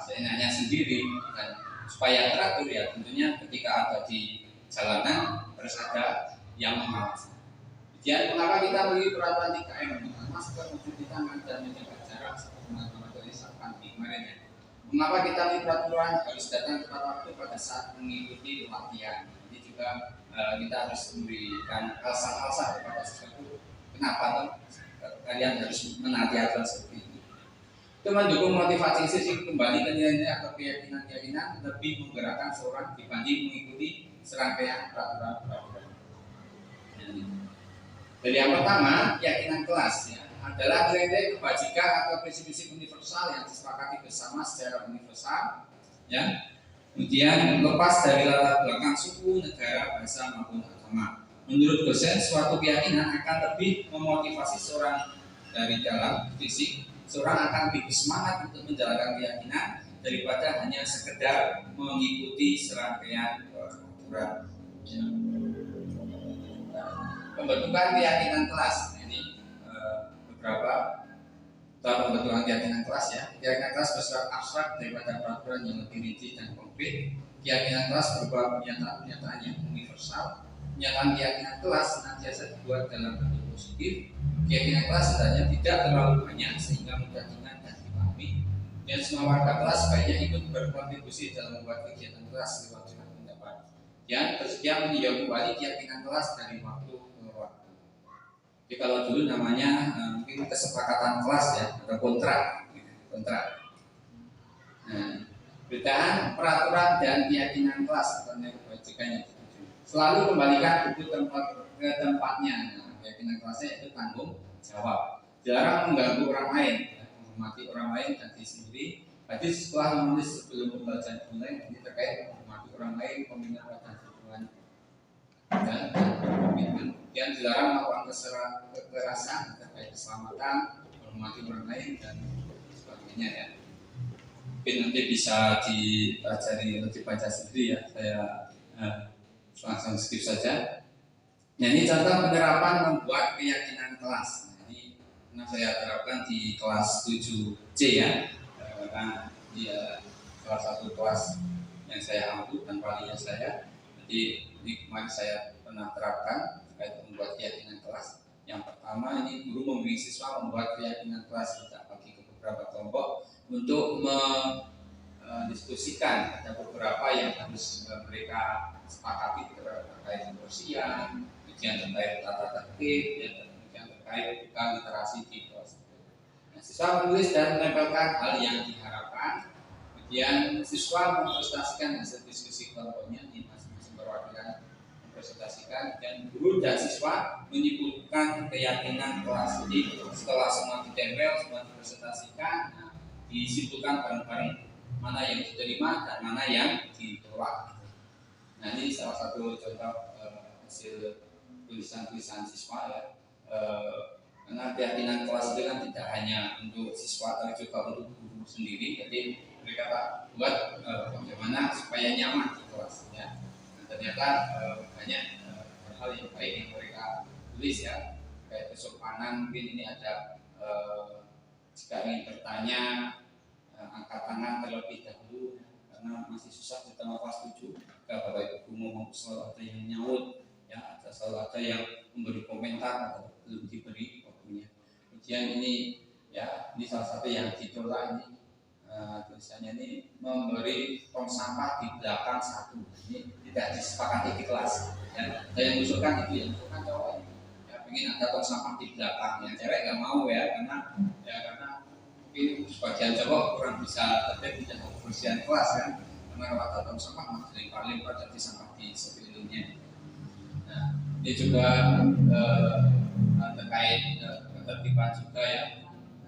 seenaknya sendiri, dan supaya teratur ya tentunya ketika ada di jalanan harus ada yang mengawasi. Kemudian mengapa kita memiliki peraturan 3M, masker, mencuci tangan dan menjaga jarak seperti teman-teman dari saat kemarin ya. Mengapa kita memiliki peraturan harus datang tepat waktu pada saat mengikuti latihan. Ini juga kita harus memberikan alasan-alasan kepada sesuatu kenapa tuh kalian harus menaati aturan seperti ini. Itu mendukung motivasi sisi kembali ke nilai-nilai atau keyakinan-keyakinan lebih menggerakkan seorang dibanding mengikuti serangkaian peraturan-peraturan. Jadi yang pertama, keyakinan kelas ya, adalah nilai-nilai kebajikan atau prinsip-prinsip universal yang disepakati bersama secara universal, ya. Kemudian lepas dari latar belakang suku, negara, bahasa maupun agama. Menurut dosen, suatu keyakinan akan lebih memotivasi seorang dari dalam fisik. Seorang akan lebih bersemangat untuk menjalankan keyakinan daripada hanya sekedar mengikuti serangkaian peraturan. Ya. Pembentukan keyakinan kelas ini beberapa pembentukan keyakinan kelas ya. Keyakinan kelas bersifat abstrak daripada peraturan yang lebih rinci dan konkret. Keyakinan kelas berupa pernyataan yang universal. Pernyataan keyakinan kelas senantiasa dibuat dalam bentuk positif. Keyakinan kelas sebenarnya tidak terlalu banyak sehingga mudah diingat dan dipahami. Dan semua warga kelas sebaiknya ikut berkontribusi dalam membuat kegiatan kelas lewat surat pendapat. Dan bersedia meninjau kembali keyakinan kelas dari waktu ke waktu. Jadi kalau dulu namanya mungkin kesepakatan kelas ya atau kontrak. Nah, perbedaan peraturan dan keyakinan kelas atau kewajibannya selalu kembalikan buku ke tempatnya. Nah, keyakinan kelasnya itu tanggung jawab. Dilarang mengganggu orang lain, menghormati orang lain dan diri sendiri. Hadis setelah menulis sebelum pembelajaran dimulai ini terkait menghormati orang lain, pembinaan dan hubungan dan komitmen. Yang dilarang melakukan kekerasan terkait keselamatan, menghormati orang lain dan sebagainya ya. Mungkin nanti bisa dipelajari atau dibaca sendiri ya. Saya langsung skip saja. Nah, ini contoh penerapan membuat keyakinan kelas. Nah, ini pernah saya terapkan di kelas 7C ya. Karena dia salah satu kelas yang saya ambil dan walinya saya. Jadi ini kemarin saya pernah terapkan terkait membuat keyakinan kelas. Yang pertama ini guru memberi siswa membuat keyakinan kelas, kita bagi ke beberapa kelompok untuk mendiskusikan. Ada beberapa yang harus mereka sepakati terkait kebersihan, kemudian terkait tata tertib, kemudian terkait literasi di kelas. Nah, siswa menulis dan menempelkan hal yang diharapkan. Kemudian siswa mempresentasikan hasil diskusi kelompoknya di masing-masing perwakilan mempresentasikan, dan guru dan siswa menyimpulkan keyakinan kelas. Jadi setelah semua ditempel, semua dipresentasikan, nah, disimpulkan bareng-bareng mana yang diterima dan mana yang ditolak. Nah, ini salah satu contoh hasil tulisan-tulisan siswa ya. Karena keyakinan kelas itu kan tidak hanya untuk siswa tapi juga untuk guru sendiri. Jadi mereka buat bagaimana supaya nyaman di kelas ya. Nah, ternyata banyak hal yang baik yang mereka tulis ya, kayak kesopanan. Mungkin ini ada jika ingin bertanya angkat tangan terlebih dahulu karena masih susah terutama kelas 7. Bapak Ibu mau selalu ada yang nyaut ya, selalu ada yang memberi komentar atau belum diberi waktunya. Kemudian ini ya, ini salah satu yang ditolak ini tulisannya ini memberi tong sampah di belakang satu. Ini tidak disepakati di kelas ya. Saya yang usulkan itu, yang usulkan cowok ya, pengen ada tong sampah di belakang. Yang cewek nggak mau ya, karena mungkin sebagian cowok kurang bisa tertib dan kebersihan kelas kan, karena kalau ada tong sampah masih lempar-lempar jadi sampah di sekelilingnya. Nah, ini juga terkait ketertiban juga ya.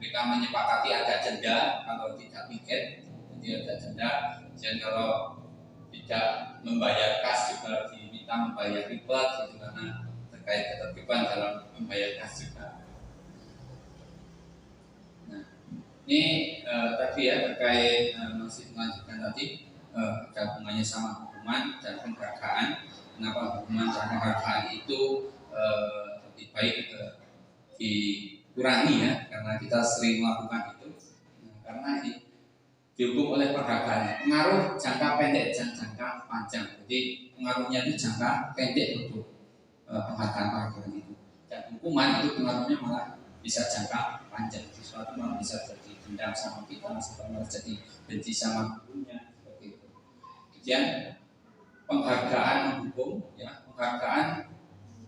Mereka menyepakati ada denda kalau tidak piket, jadi ada denda. Dan kalau tidak membayar kas juga diminta membayar riba, gitu, karena terkait ketertiban dalam membayar kas juga. Nah, ini tadi ya terkait masih melanjutkan tadi ada hubungannya sama hukuman dan penghargaan. Kenapa hukuman dan penghargaan itu lebih baik dikurangi ya, karena kita sering melakukan itu. Nah, karena ini dihukum oleh penghargaan, pengaruh jangka pendek dan jangka panjang. Jadi pengaruhnya itu jangka pendek untuk penghargaan itu, dan hukuman itu pengaruhnya malah bisa jangka panjang. Sesuatu malah bisa jadi dendam sama kita, malah jadi benci sama gurunya seperti itu. Kemudian penghargaan menghukum ya, penghargaan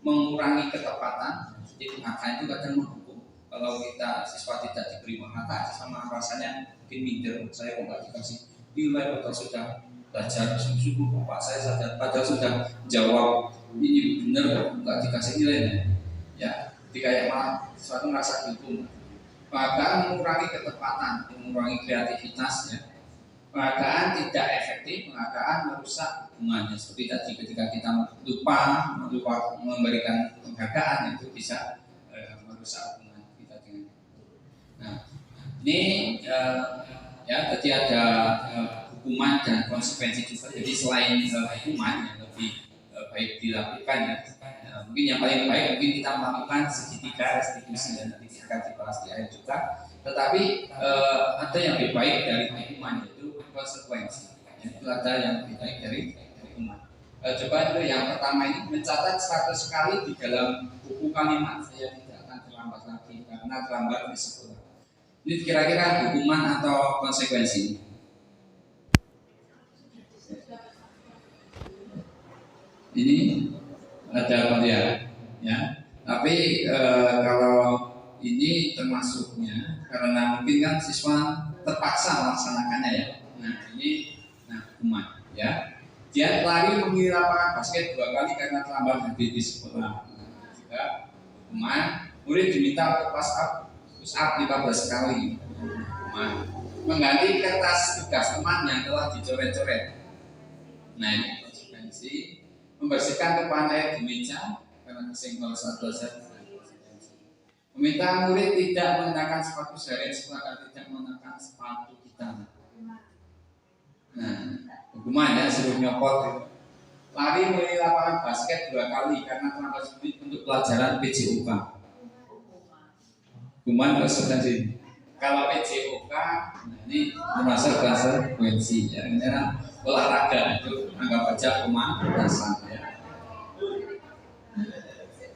mengurangi ketepatan. Jadi PHK itu kadang menghukum. Kalau kita siswa tidak diberi PHK, sama rasanya mungkin minder. Saya kok nggak dikasih nilai, atau sudah belajar sungguh-sungguh, Pak saya sadar, padahal sudah jawab ini benar kok nggak dikasih nilainya. Ya, ketika ya malah sesuatu merasa dihukum. Penghargaan mengurangi ketepatan, mengurangi kreativitas. Ya. Penghargaan tidak efektif, penghargaan merusak hubungannya. Seperti tadi ketika kita lupa memberikan penghargaan itu bisa merusak hubungan kita dengan. Nah, ini ya tadi ada hukuman dan konsekuensi juga. Jadi selain hukuman yang lebih baik dilakukan ya, mungkin yang paling baik mungkin kita melakukan segitiga restitusi dan nanti akan dibahas di akhir juga. Tetapi ada yang lebih baik dari hukuman, yaitu konsekuensi. Itu ada yang lebih baik dari hukuman. Coba dulu yang pertama ini mencatat 100 kali di dalam buku kalimat. Saya tidak akan terlambat lagi karena terlambat di sekolah. Ini kira-kira hukuman atau konsekuensi? Ini ada apa ya? Tapi kalau ini termasuknya karena mungkin kan siswa terpaksa melaksanakannya ya. Nah ini hukuman ya. Dia lari mengirim lapangan basket 2 kali karena terlambat hadir di sekolah. Juga hukuman. Murid diminta untuk push up 15 kali. Hukuman. Mengganti kertas tugas teman yang telah dicoret-coret. Nah ini konsekuensi. Membersihkan tumpahan air di meja karena kesenggol saat belajar. Meminta murid tidak mengenakan sepatu seharian sekolah dan tidak mengenakan sepatu hitam. Nah, hukuman ya, suruh nyopot. Lari melalui lapangan basket 2 kali karena terlambat sedikit untuk pelajaran PJOK. Hukuman konsekuensi. Kalau PJOK, nah ini termasuk konsekuensi ya. Ini olahraga itu anggap aja pemanasan ya.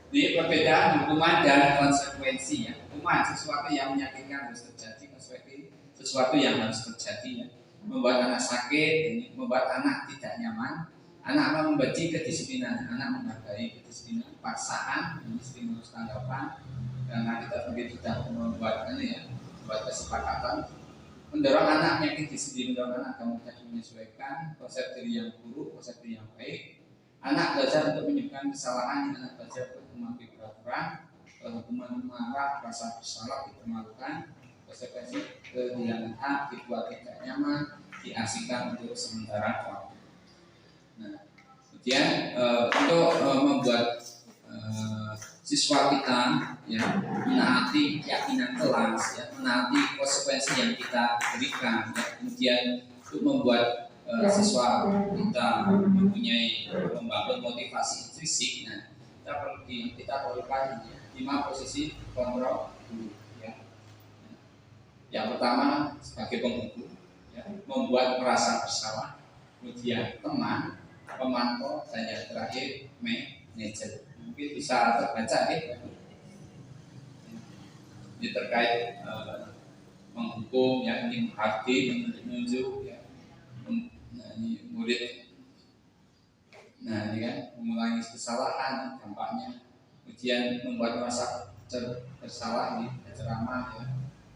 Ini perbedaan hukuman dan konsekuensi ya. Hukuman sesuatu yang menyakitkan harus terjadi, konsekuensi sesuatu yang harus terjadi ya. Membuat anak sakit, membuat anak tidak nyaman, anak membenci kedisiplinan, anak menghargai kedisiplinan, paksaan, ini stimulus tanggapan, karena kita mungkin sudah membuat membuat kesepakatan, mendorong anak menyakiti disiplin, mendorong anak mudah menyesuaikan, konsep diri yang buruk, konsep diri yang baik. Anak belajar untuk menyebabkan kesalahan, anak belajar untuk mematuhi peraturan, hukuman marah, rasa bersalah, dipermalukan, konsekuensi kehilangan hak, dibuat tidak nyaman, diasingkan untuk sementara waktu. Nah, kemudian untuk membuat siswa kita ya menaati keyakinan kelas, ya menaati konsekuensi yang kita berikan, ya, kemudian untuk membuat siswa kita mempunyai membangun motivasi intrinsik. Nah, kita perlukan 5 posisi kontrol dulu. Ya. Yang pertama sebagai penghubung, ya, membuat merasa bersalah, kemudian teman, pemantau, dan yang terakhir manajer. Mungkin bisa terbaca ya. Ini terkait menghukum, ya, ini menghargai, menunjuk, ya. Nah, ini murid. Nah, ini kan mengulangi kesalahan dampaknya. Kemudian membuat merasa bersalah, ini ceramah, ya.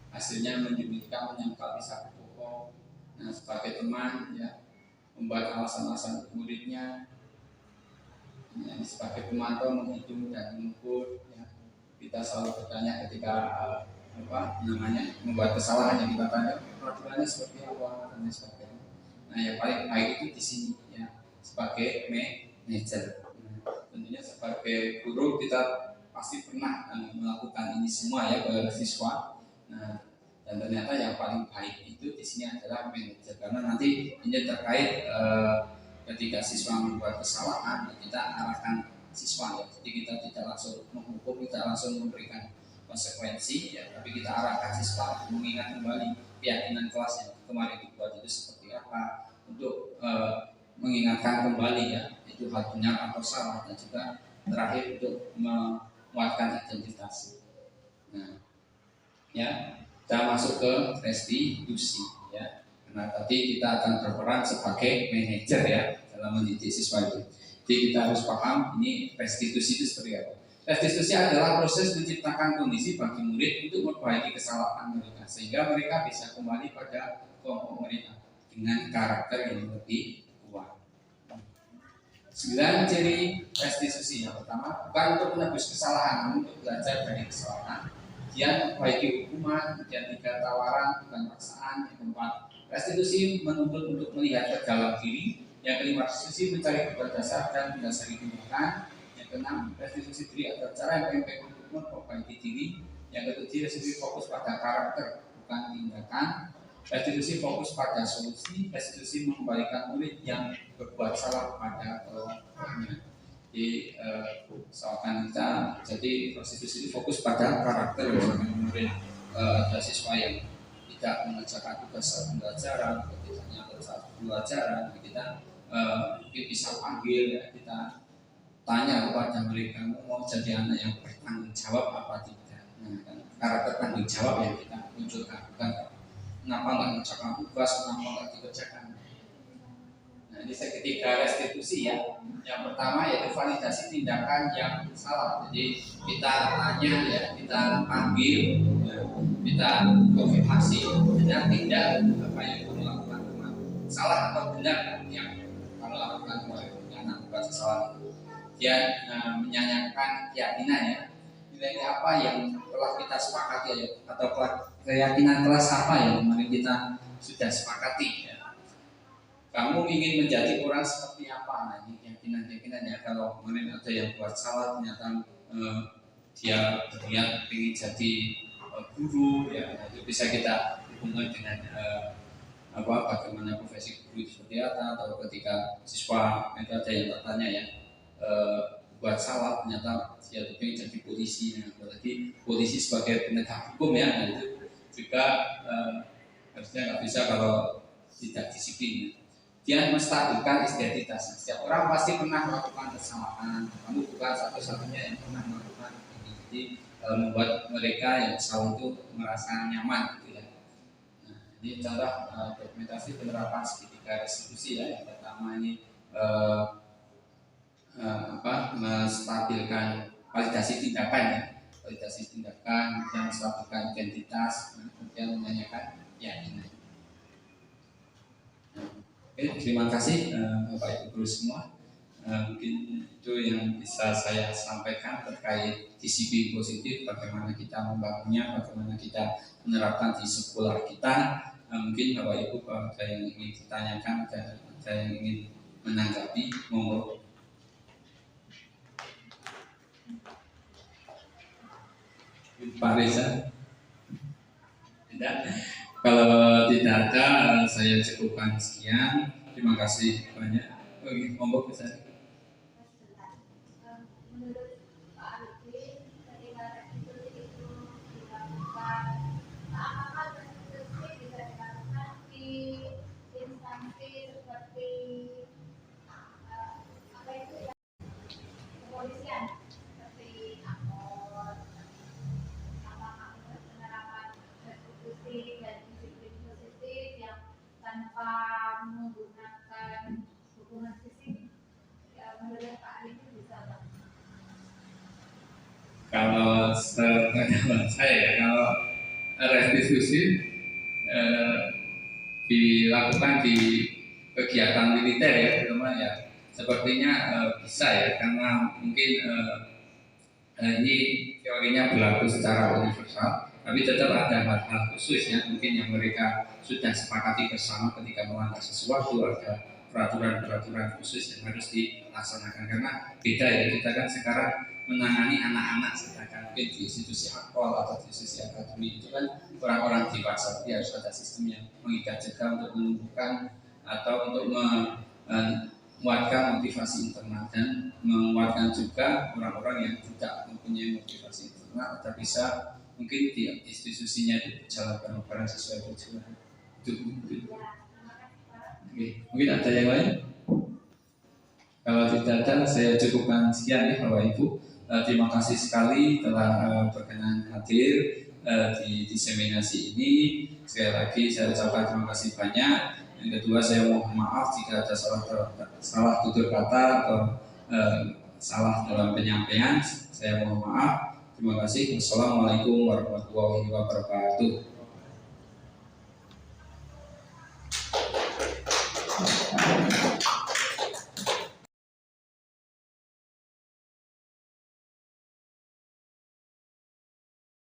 Hasilnya menyulitkan, menyangkal bisa pokok. Nah, sebagai teman, ya, membuat alasan-alasan muridnya. Nah, ini sebagai pemantau menghitung dan mengukur, ya. Kita selalu bertanya ketika membuat kesalahan yang kita tanya peraturannya seperti apa dan sebagainya. Nah, yang paling baik itu di sini ya sebagai manajer. Tentunya sebagai guru kita pasti pernah melakukan ini semua ya ke siswa. Nah, dan ternyata yang paling baik itu di sini adalah manajer karena nanti ini terkait ketika siswa membuat kesalahan kita arahkan siswa ya. Jadi kita tidak langsung menghukum, kita langsung memberikan konsekuensi ya, tapi kita arahkan siswa mengingat kembali keyakinan kelas yang kemarin dibuat itu seperti apa untuk mengingatkan kembali ya itu hal benar atau salah dan juga terakhir untuk menguatkan identitas. Nah, ya kita masuk ke restitusi ya, karena tadi kita akan berperan sebagai manajer ya dalam mendidik siswa itu. Jadi kita harus paham ini restitusi itu seperti apa. Restitusi adalah proses menciptakan kondisi bagi murid untuk memperbaiki kesalahan mereka sehingga mereka bisa kembali pada kelompok mereka dengan karakter yang lebih kuat. 9 ciri restitusi. Yang pertama, bukan untuk menebus kesalahan, namun untuk belajar dari kesalahan. Kemudian memperbaiki hukuman, kemudian 3 tawaran, bukan paksaan. Yang keempat, restitusi menuntut untuk melihat ke dalam diri. Yang kelima, restitusi mencari kebenaran dasar dan mendasari tindakan. Yang keenam, restitusi diri adalah cara yang paling baik untuk memperbaiki diri. Yang ketujuh, restitusi fokus pada karakter, bukan tindakan. Restitusi fokus pada solusi. Restitusi mengembalikan murid yang berbuat salah pada kelompoknya. Jadi misalkan kita, jadi restitusi itu fokus pada karakter murid, ada siswa yang tidak mengerjakan tugas saat pembelajaran, tidak nyata saat pembelajaran, kita mungkin bisa panggil, ya, kita tanya kepada mereka, mau jadi anak yang bertanggung jawab apa tidak. Nah, karakter tanggung jawab yang kita munculkan, bukan kenapa nggak mengerjakan tugas, kenapa nggak dikerjakan. Nah, ini ketiga restitusi ya. Yang pertama yaitu validasi tindakan yang salah. Jadi kita tanya ya, kita panggil, ya, kita konfirmasi dan tidak apa yang kamu lakukan salah atau benar yang kamu lakukan karena bukan kesalahan. Dia menyanyikan keyakinan ya, nilai apa yang telah kita sepakati ya, atau keyakinan kelas apa yang kemarin kita sudah sepakati ya. Kamu ingin menjadi orang seperti apa? Nah, ini keyakinan ya. Kalau kemarin ada yang buat salah ternyata dia berniat ingin jadi guru ya, itu bisa kita hubungkan dengan bagaimana profesi guru seperti apa, atau ketika siswa itu ada yang bertanya ya, buat salah ternyata dia ingin jadi polisi. Nah, berarti polisi sebagai penegak hukum ya, nah, itu juga harusnya nggak bisa kalau tidak disiplin. Dia menstabilkan identitas. Setiap orang pasti pernah melakukan kesalahan. Kamu bukan satu-satunya yang pernah melakukan ini. Jadi membuat mereka yang salah itu merasa nyaman, gitu ya. Nah, ini contoh dokumentasi penerapan segitiga restitusi ya. Yang pertama ini menstabilkan validasi tindakan ya. Validasi tindakan, yang menstabilkan identitas, kemudian menanyakan keyakinan. Oke, terima kasih Bapak Ibu Guru semua. Mungkin itu yang bisa saya sampaikan terkait disiplin positif, bagaimana kita membangunnya, bagaimana kita menerapkan di sekolah kita. Mungkin Bapak Ibu ada yang ingin ditanyakan, ada yang ingin menanggapi, monggo. Pak Reza? Tidak? Kalau tidak ada, saya cukupkan sekian. Terima kasih banyak. Oke, monggo bisa. Menurut Pak Arifin, ketika restitusi itu dilakukan, apakah restitusi bisa dilakukan di instansi seperti apa itu ya, kepolisian, seperti APOD, apakah penerapan restitusi dan disiplin positif yang tanpa menggunakan hukuman fisik, ya, menurut Pak Arifin bisa nggak? Kalau sepengetahuan saya, kalau restitusi dilakukan di kegiatan militer ya, terutama ya, sepertinya bisa ya, karena mungkin ini teorinya berlaku secara universal, tapi tetap ada hal-hal khusus ya, mungkin yang mereka sudah sepakati bersama ketika melanggar sesuatu, ada peraturan-peraturan khusus yang harus dilaksanakan. Karena beda ya, kita kan sekarang menangani anak-anak, sedangkan mungkin di institusi akpol atau di institusi akademi itu kan orang-orang dewasa, dia harus ada sistem yang mengikat juga untuk menumbuhkan atau untuk menguatkan motivasi internal dan menguatkan juga orang-orang yang tidak mempunyai motivasi internal, atau bisa mungkin di institusinya berjalan bareng-bareng sesuai tujuan. Itu mungkin. Oke, mungkin ada yang lain? Kalau tidak ada, saya cukupkan sekian ya Bapak Ibu. Terima kasih sekali telah berkenan hadir di diseminasi ini. Sekali lagi saya ucapkan terima kasih banyak. Yang kedua, saya mohon maaf jika ada salah tutur kata atau salah dalam penyampaian saya mohon maaf. Terima kasih. Wassalamualaikum warahmatullahi wabarakatuh.